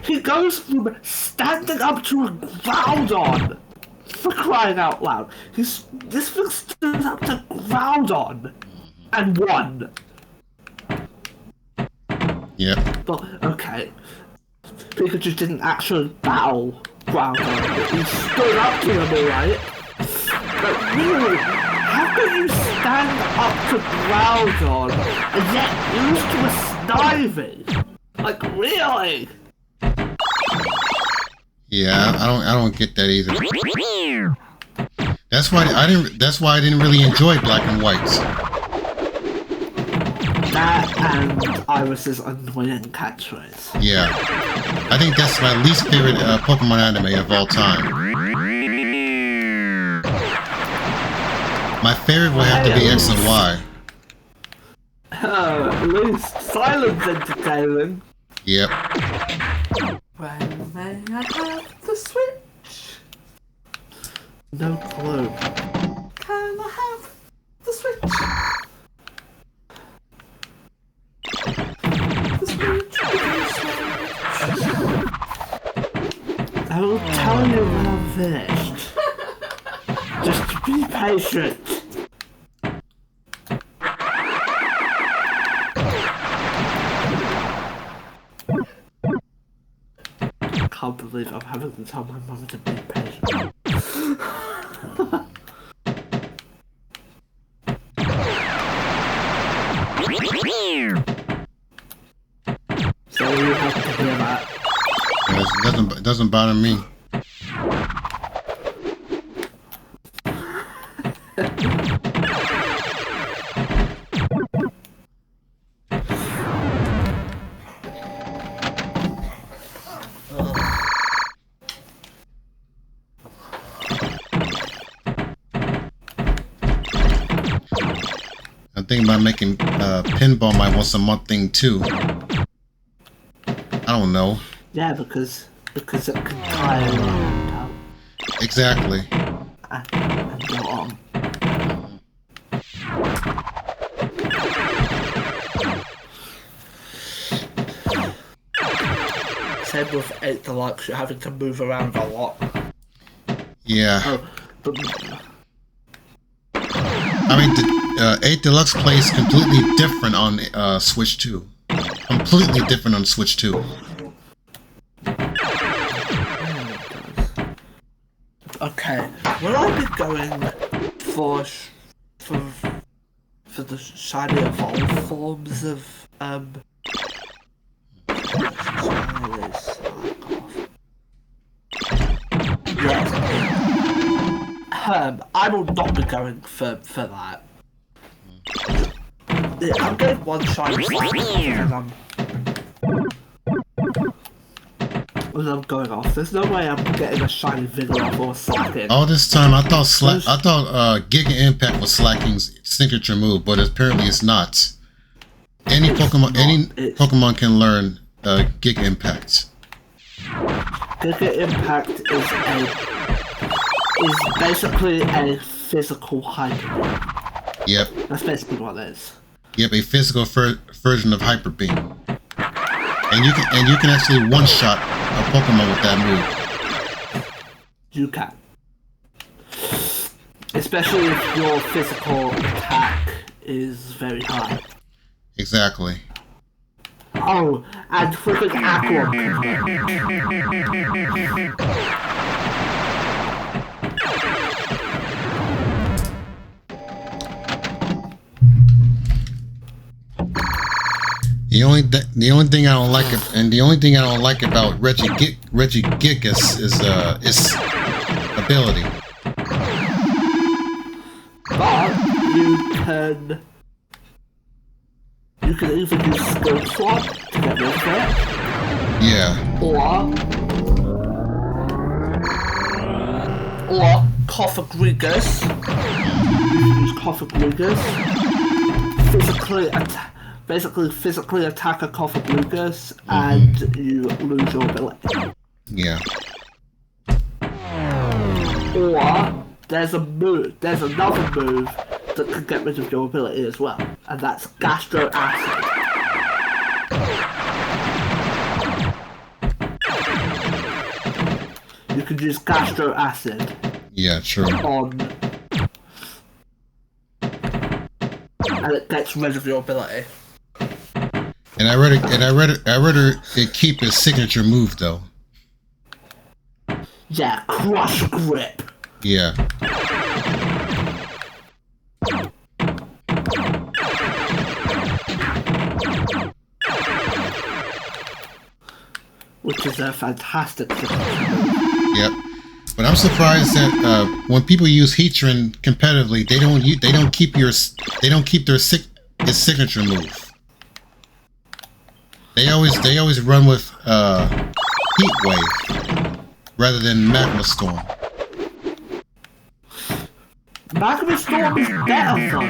He goes from standing up to a Groudon, for crying out loud. This thing stood up to Groudon and won. Yeah. But, okay. Pikachu didn't actually battle Groudon, but he stood up to him, alright? Like, really, how can you stand up to Groudon and yet use to a Snivy? Like, really? Yeah, I don't get that either. That's why I didn't really enjoy Black and White. That and Iris's annoying catchphrase. Yeah. I think that's my least favorite Pokemon anime of all time. My favorite would have to be X and Y. At least silence entertaining. Yep. When may I have the Switch? No clue. Can I have the Switch? The Switch, the Switch. I will tell you when I'm finished. Just be patient. I can't believe I'm having to tell my mum to be patient. So you have to hear that. It doesn't bother me. I'm thinking about making Pinball my once a month thing too. I don't know. Yeah, because it can tire you out Exactly. and go on. Same with 8 Deluxe, you're having to move around a lot. Yeah. Oh, but I mean, 8 Deluxe plays completely different on Switch 2. Completely different on Switch 2. okay, will I be going for the shiny evolved forms of yes, I will not be going for that. Yeah, I'm getting one shiny and I'm going off. There's no way I'm getting a shiny Vigoroth or Slacking. All this time, I thought Giga Impact was Slacking's signature move, but apparently it's not. Any Pokemon can learn Giga Impact. Giga Impact is basically a physical hyper. Yep. That's basically what it is. Yep, a physical version of Hyper Beam. And you can actually one-shot a Pokemon with that move. You can. Especially if your physical attack is very high. Exactly. Oh, and freaking Aqua. The only thing I don't like, and the only thing I don't like about Regigigas is its ability. But you can either use Skill Swap to get rid of it, Yeah. or Coffagrigus. You can use Coffagrigus. Basically physically attack a Coffagrigus and you lose your ability. Yeah. Or there's another move that can get rid of your ability as well, and that's Gastro Acid. You can use Gastro Acid Yeah, true. and it gets rid of your ability. And I'd rather it keep its signature move though. Yeah, Crush Grip. Yeah. Which is a fantastic thing. Yep. But I'm surprised that when people use heat-shrink competitively, they don't keep their signature move. They always run with Heat Wave rather than Magma Storm. Magma Storm is better though.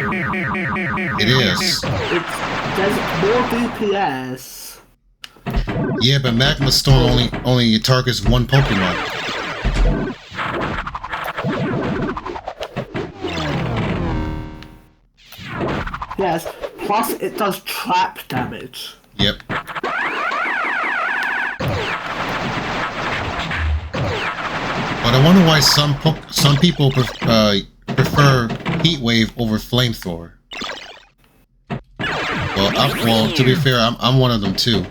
It is. There's more DPS. Yeah, but Magma Storm only targets one Pokemon. Yes, plus it does trap damage. Yep. But I wonder why some people prefer Heat Wave over Flamethrower. Well, to be fair, I'm one of them too.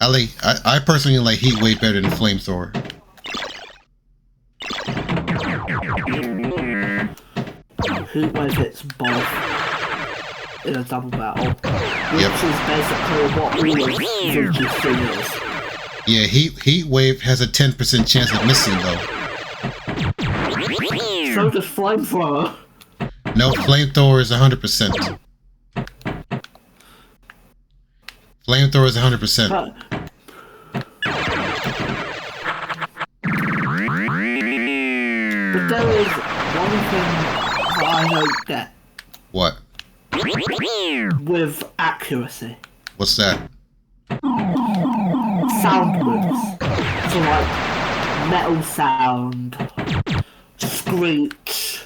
I personally like Heat Wave better than Flamethrower. Heat Wave hits both in a double battle, which Yep. is basically what all of Vince's thing is. Yeah, Heat Wave has a 10% chance of missing though. So does Flamethrower. No, Flamethrower is 100%. Flamethrower is 100%. But there is one thing that I don't get What? with accuracy. What's that? Sound moves. So like metal sound, screech,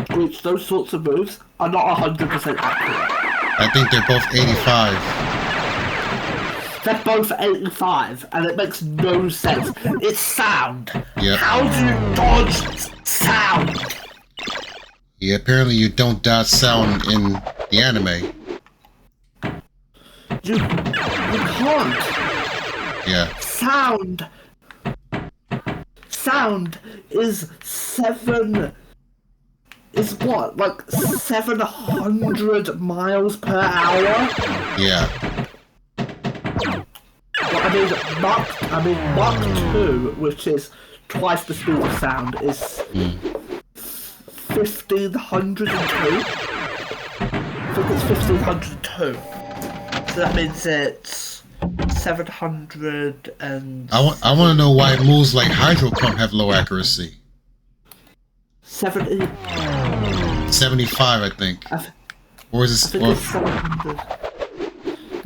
screech, those sorts of moves are not 100% accurate. I think they're both 85. They're both 85, and it makes no sense. It's sound. Yep. How do you dodge sound? Yeah, apparently you don't dodge sound in the anime. You can't. Yeah. Sound is what, like 700 miles per hour? Yeah. Well, Mach 2, which is twice the speed of sound, is 1502. I think it's 1502. So that means it's 700 and... I want to know why moves like Hydro Pump have low accuracy. 70... 75, I think. Or is I this... think it's 700.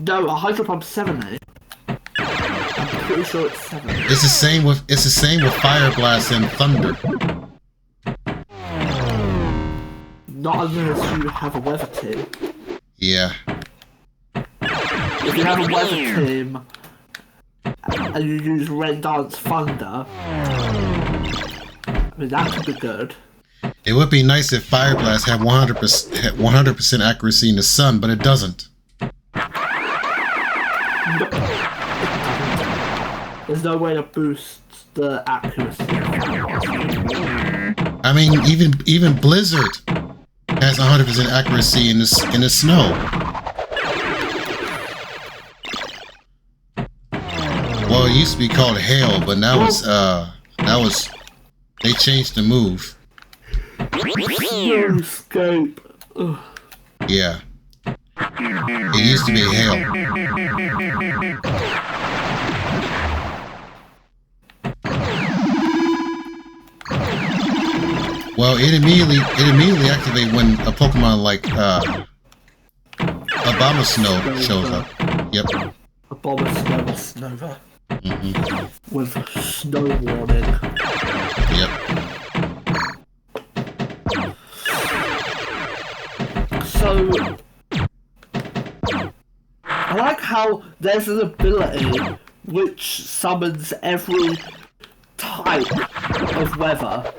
No, a Hydro Pump 70. I'm pretty sure it's 70. It's the same with Fire Blast and Thunder. Not unless you have a weather team. Yeah. If you have a weather team and you use Rain Dance Thunder, I mean that could be good. It would be nice if Fire Blast had 100% accuracy in the sun, but it doesn't. There's no way to boost the accuracy. I mean, even Blizzard has 100% accuracy in the snow. Well, it used to be called Hail, but now they changed the move. Snowscape. Ugh. Yeah. It used to be Hail. Well, it immediately activates when a Pokemon like Abomasnow shows up. Yep. Abomasnow. With snow warning. Yep. So I like how there's an ability which summons every type of weather.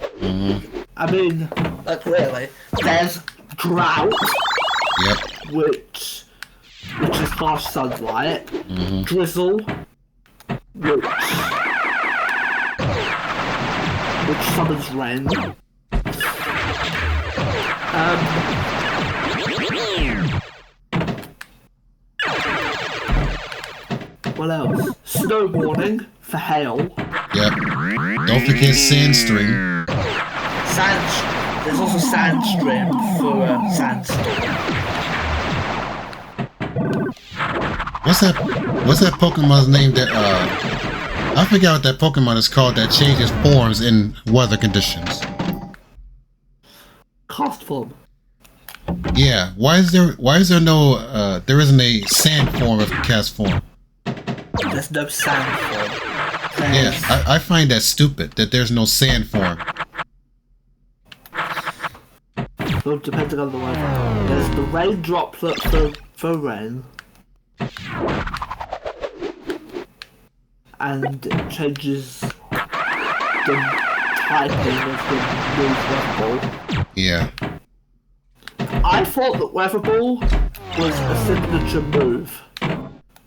I mean, like really, there's drought, Yep. which is harsh sunlight, drizzle, which which summons rain. What else? Snow warning for hail. Yep. Don't forget Sandstream. There's also Sandstream for sandstorm. What's that Pokemon's name that I forgot what that Pokemon is called that changes forms in weather conditions. Cast form. Yeah. Why is there no there isn't a sand form of cast form? There's no sand form. Yeah, I find that stupid that there's no sand form. Well, depending on the weather. There's the rain droplet for rain. And it changes the typing of the move weather ball. Yeah. I thought that weather ball was a signature move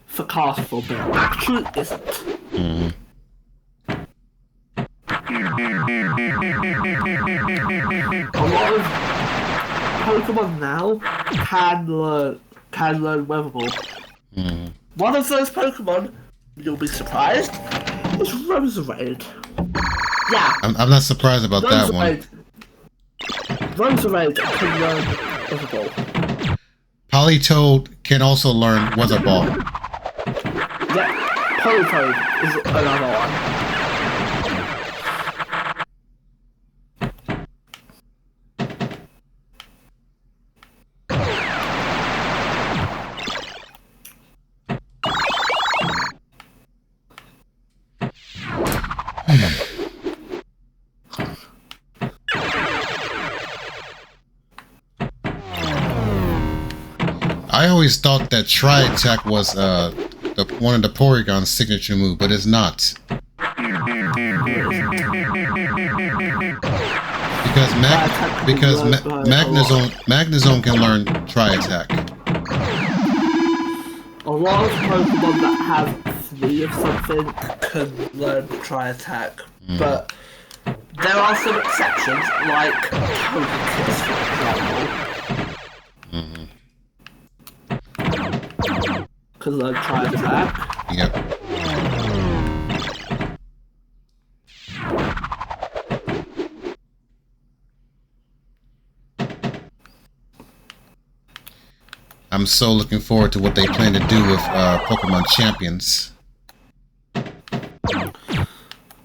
for cast form, but it actually isn't. Mm-hmm. A lot of Pokemon now can learn weather ball. Mm-hmm. One of those Pokemon, you'll be surprised, is Roserade. Yeah. I'm not surprised about that one. Roserade can learn weather ball. Politoed can also learn weather ball. Yeah, Politoed is another one. I always thought that Tri-Attack was one of the Porygon's signature move, but it's not. Because Magnezone can learn Tri-Attack. A lot of Pokemon that have 3 of something can learn Tri-Attack, but there are some exceptions, like Togekiss, for example. Can learn Tri-Attack. Yep. I'm so looking forward to what they plan to do with Pokemon Champions.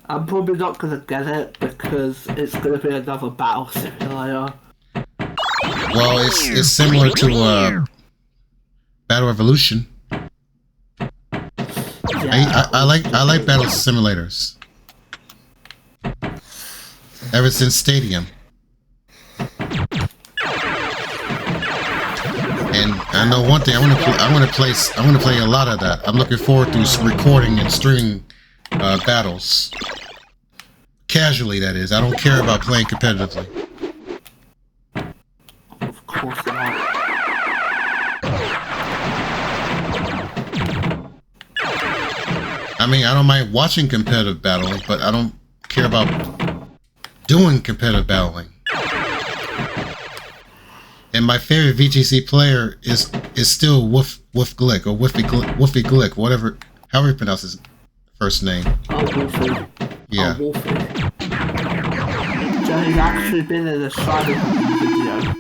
I'm probably not going to get it because it's going to be another battle simulator. Well, it's similar to Battle Revolution. Yeah, I like battle simulators. Ever since Stadium. And I know one thing. I want to play a lot of that. I'm looking forward to recording and streaming battles. Casually, that is. I don't care about playing competitively. of course not. I mean, I don't mind watching competitive battling, but I don't care about doing competitive battling. And my favorite VGC player is still Wolf Glick or Woofy Glick, whatever, however you pronounce his first name. Oh, Wolfie. Yeah. Oh, Wolfie. Johnny's actually been in a Shiny video.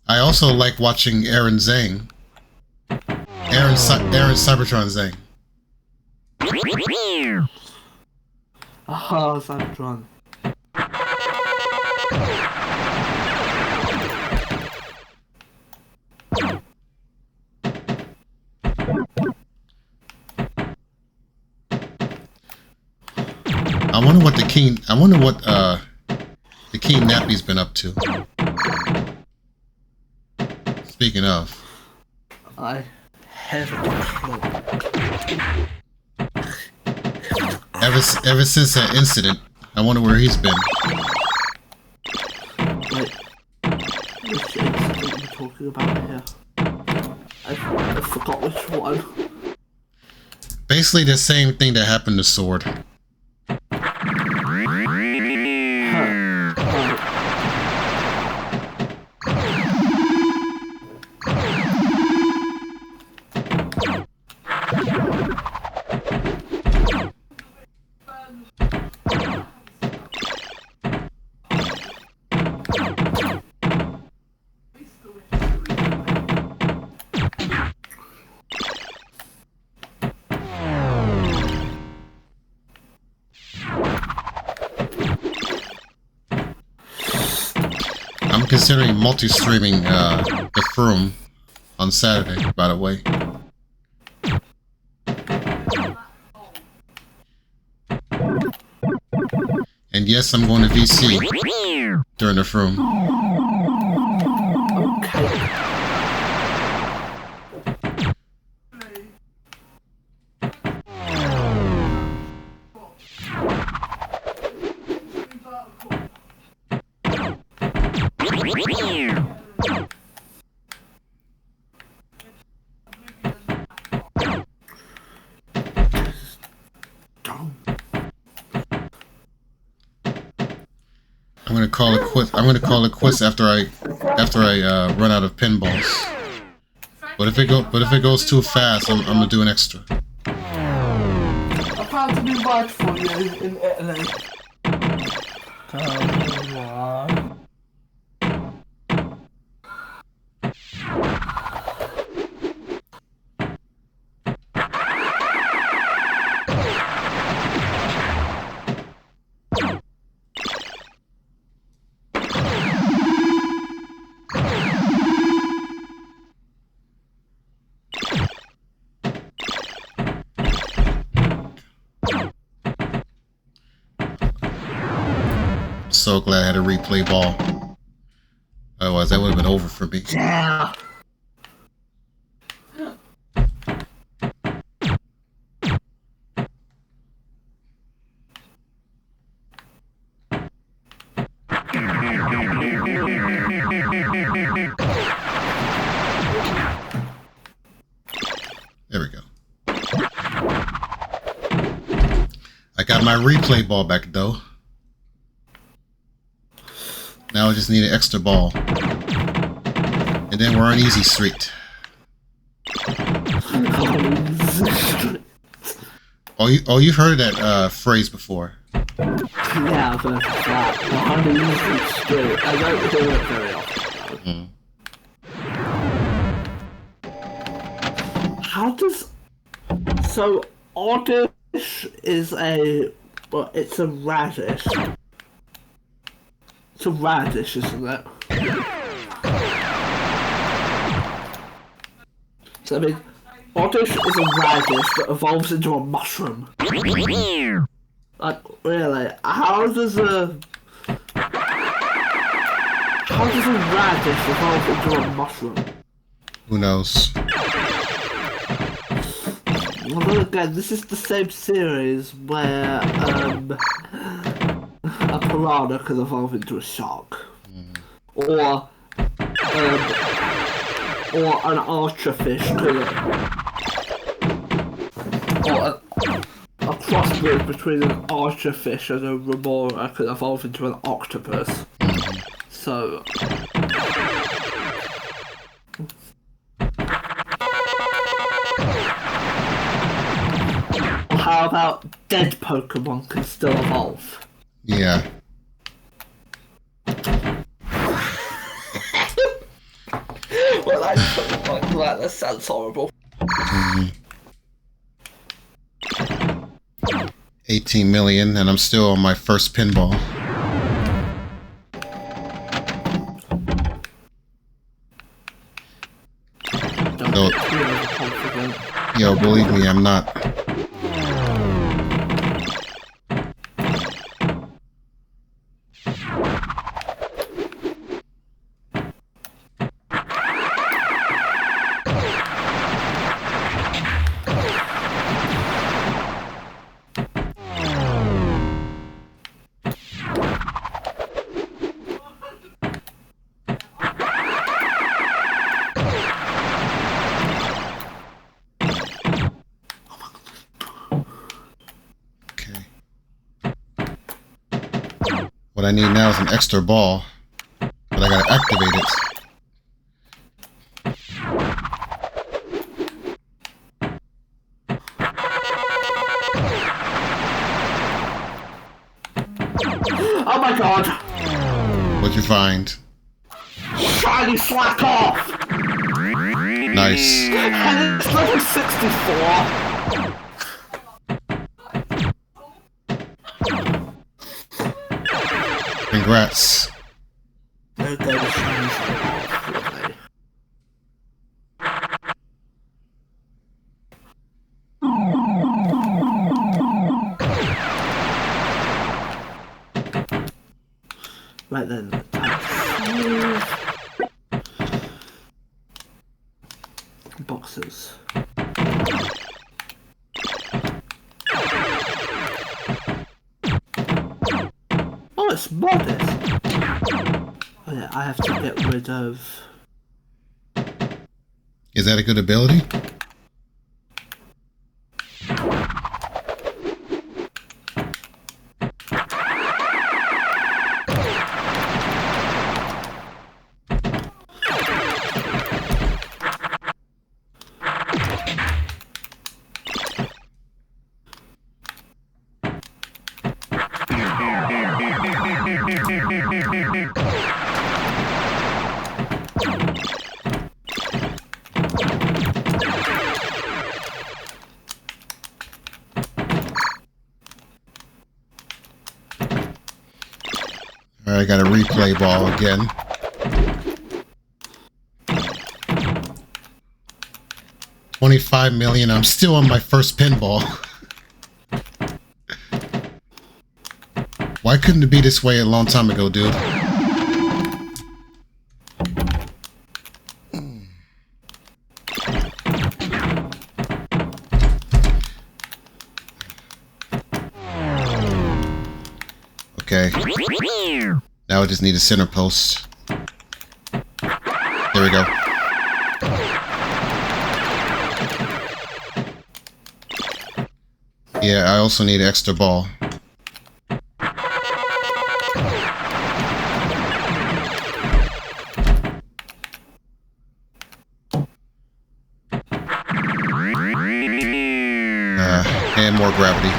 I also like watching Aaron Zhang. Aaron Cybertron Zhang. Oh, Cybertron. I wonder what the King Nappy's been up to. Speaking of, I haven't a clue. ever since that incident, I wonder where he's been. Wait, which incident are you talking about here? I forgot which one. Basically the same thing that happened to Sword. I'm considering multi-streaming the Froom on Saturday, by the way. And yes, I'm going to VC during the Froom. Okay. I'm gonna call it quits. I'm gonna call it quits after I run out of pinballs. But if it goes too fast, I'm gonna do an extra. I found a new ride for you in Italy. Come on. So glad I had a replay ball. Otherwise, that would have been over for me. Yeah. There we go. I got my replay ball back though. Now I just need an extra ball. And then we're on easy street. Oh, you've heard that phrase before. Yeah, I've heard that. On the easy street. I don't do it very often. How does... So, oddish is a... Well, it's a radish. It's a radish, isn't it? So, I mean, oddish is a radish that evolves into a mushroom. Like, really, how does a radish evolve into a mushroom? Who knows? Well, then again, this is the same series where a piranha can evolve into a shark, or an archerfish could, or a crossbreed between an archerfish and a remora could evolve into an octopus. So. How about dead Pokemon can still evolve? Yeah. Well, that sounds horrible. 18 million, and I'm still on my first pinball. No, yo, believe me, I'm not. What I need now is an extra ball, but I gotta activate it. Oh my god! What'd you find? Shiny slack off! Nice. And it's level 64! Congrats. There goes shiny slack off. Lovely. Right then, boxes. Oh, it's modest. Oh yeah, I have to get rid of. Is that a good ability? Alright, I got a replay ball again. $25 million. I'm still on my first pinball. Why couldn't it be this way a long time ago, dude? Okay. Now I just need a center post. There we go. Yeah, I also need an extra ball. And more gravity.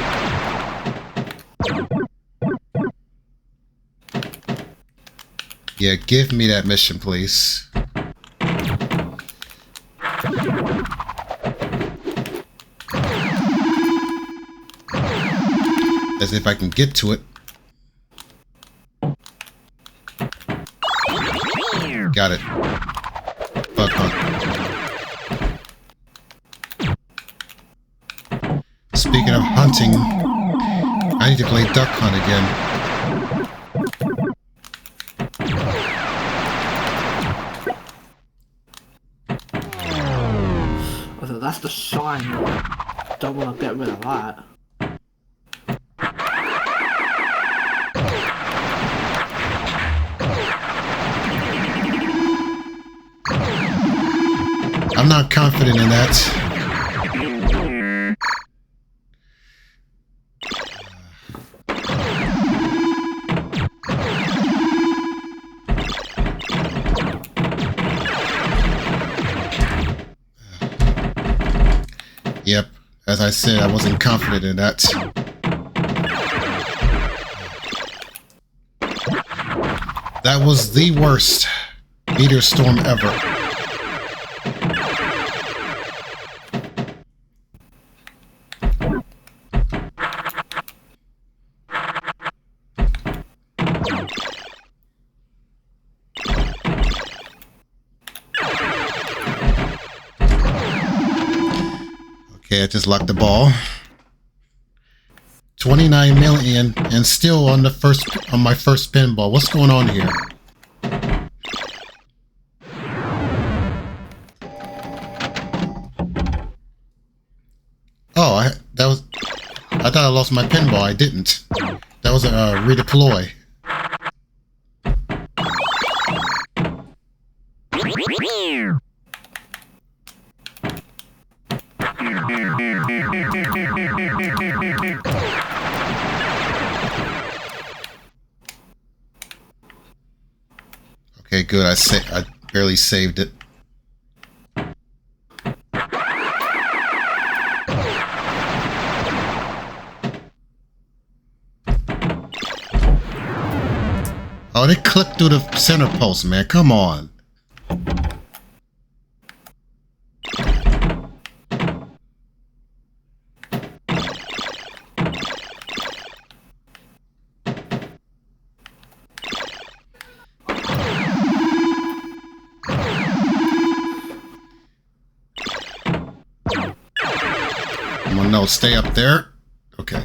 Yeah, give me that mission, please. As if I can get to it. Got it. Bug hunt. Speaking of hunting, I need to play duck hunt again. So that's the shine. Don't want to get rid of that. I'm not confident in that. Yep, as I said, I wasn't confident in that. That was the worst meteor storm ever. Okay, I just locked the ball. 29 million and still on my first pinball. What's going on here? Oh, I thought I lost my pinball. I didn't. That was a redeploy. Okay, good. I barely saved it. Oh, they clipped through the center post, man. Come on. Come on, no, stay up there. Okay.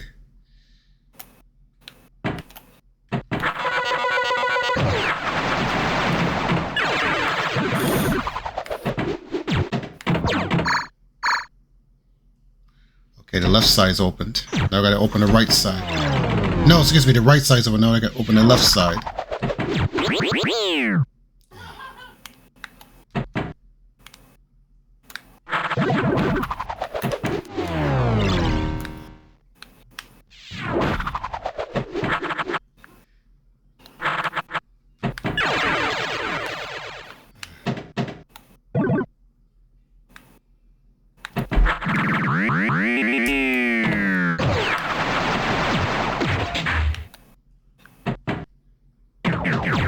Okay, the left side's opened. Now I gotta open the right side. No, excuse me, the right side's open. Now I gotta open the left side.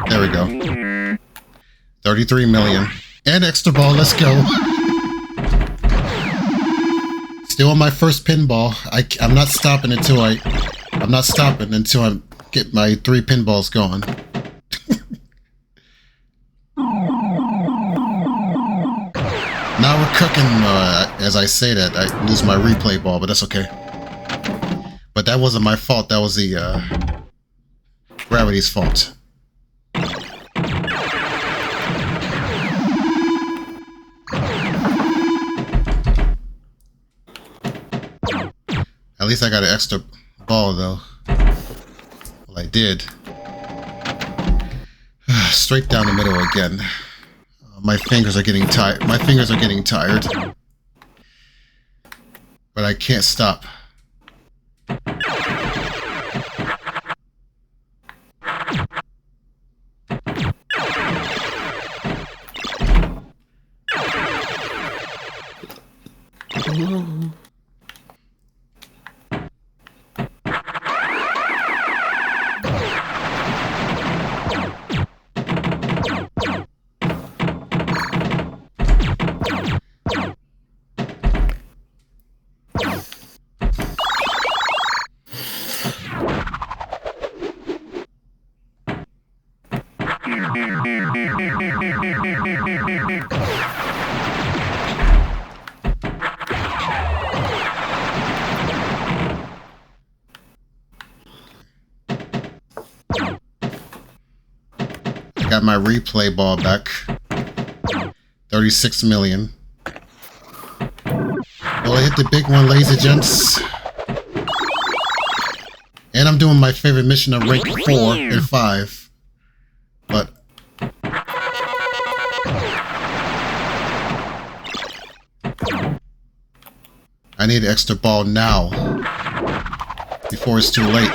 There we go. 33 million. And extra ball, let's go. Still on my first pinball. I'm not stopping until I get my 3 pinballs gone. Now we're cooking. As I say that, I lose my replay ball, but that's okay. But that wasn't my fault. That was the gravity's fault. At least I got an extra ball, though. Well, I did. Straight down the middle again. My fingers are getting tired. My fingers are getting tired. But I can't stop. Got my replay ball back. 36 million. Well, I hit the big one, ladies and gents. And I'm doing my favorite mission of rank 4 and 5. But I need an extra ball now. Before it's too late.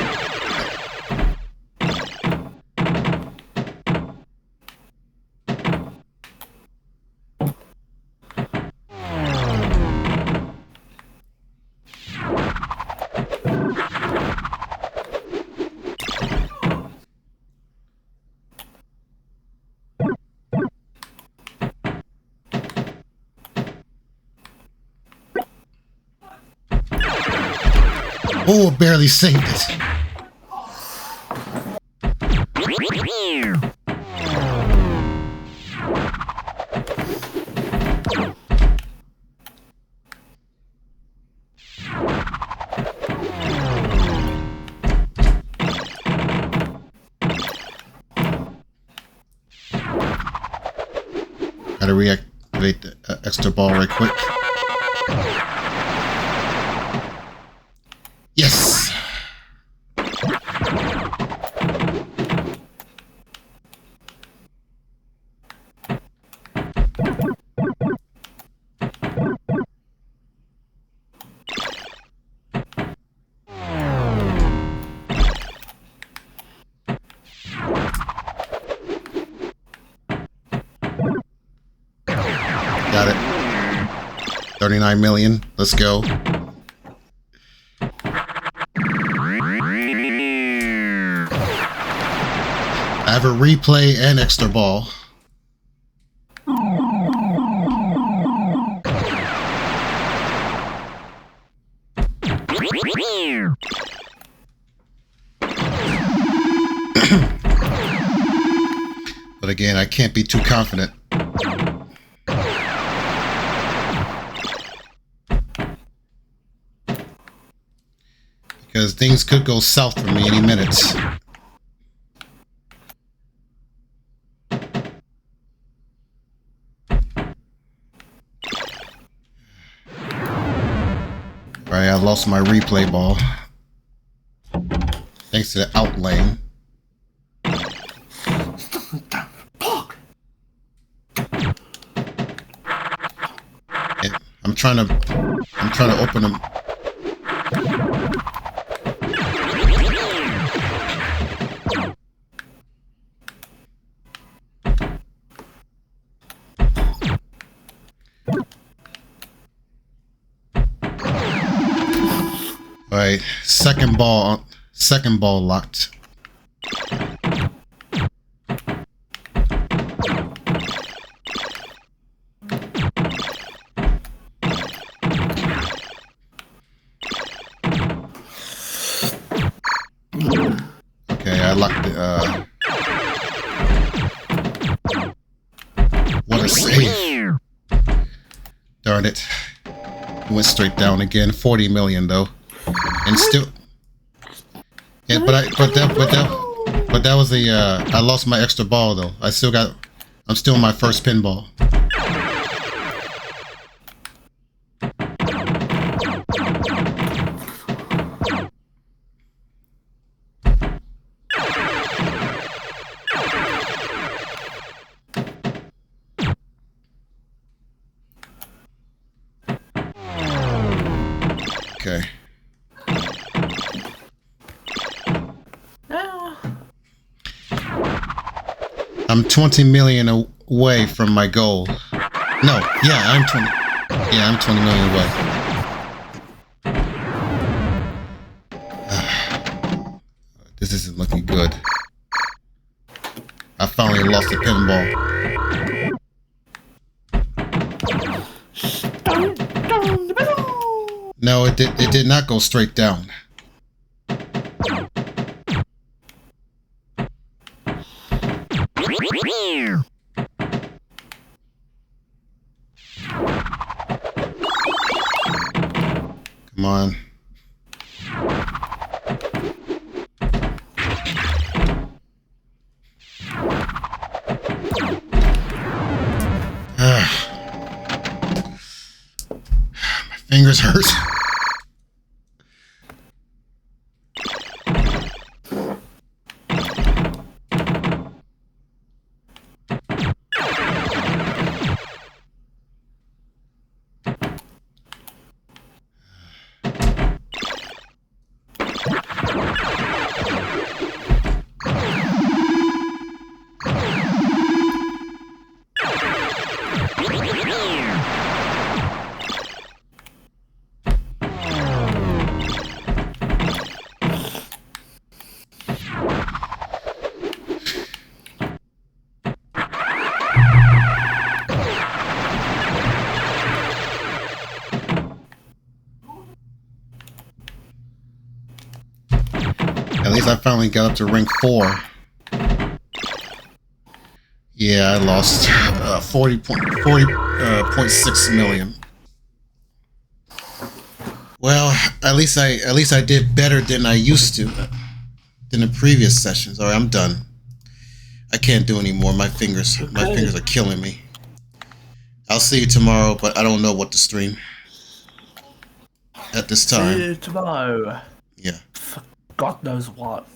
Oh, barely saved it. Gotta reactivate the extra ball right quick. Yes! Got it. 39 million. Let's go. I have a replay and extra ball. But again, I can't be too confident. Because things could go south for me any minute. Right, I lost my replay ball. Thanks to the outlane. I'm trying to open them. All right, second ball locked. Okay, I locked it. What a save! Darn it. Went straight down again. 40 million though. And still, yeah, but that was the I lost my extra ball though. I'm still in my first pinball. Okay. I'm 20 million away from my goal. No, yeah, I'm 20 million away. This isn't looking good. I finally lost the pinball. No, it did not go straight down. Come on. My fingers hurt. At least I finally got up to rank 4. Yeah, I lost 40.6 million. Well, at least I did better than I used to than the previous sessions. All right, I'm done. I can't do anymore. My fingers are killing me. I'll see you tomorrow, but I don't know what to stream at this time. See you tomorrow. Yeah. God knows what.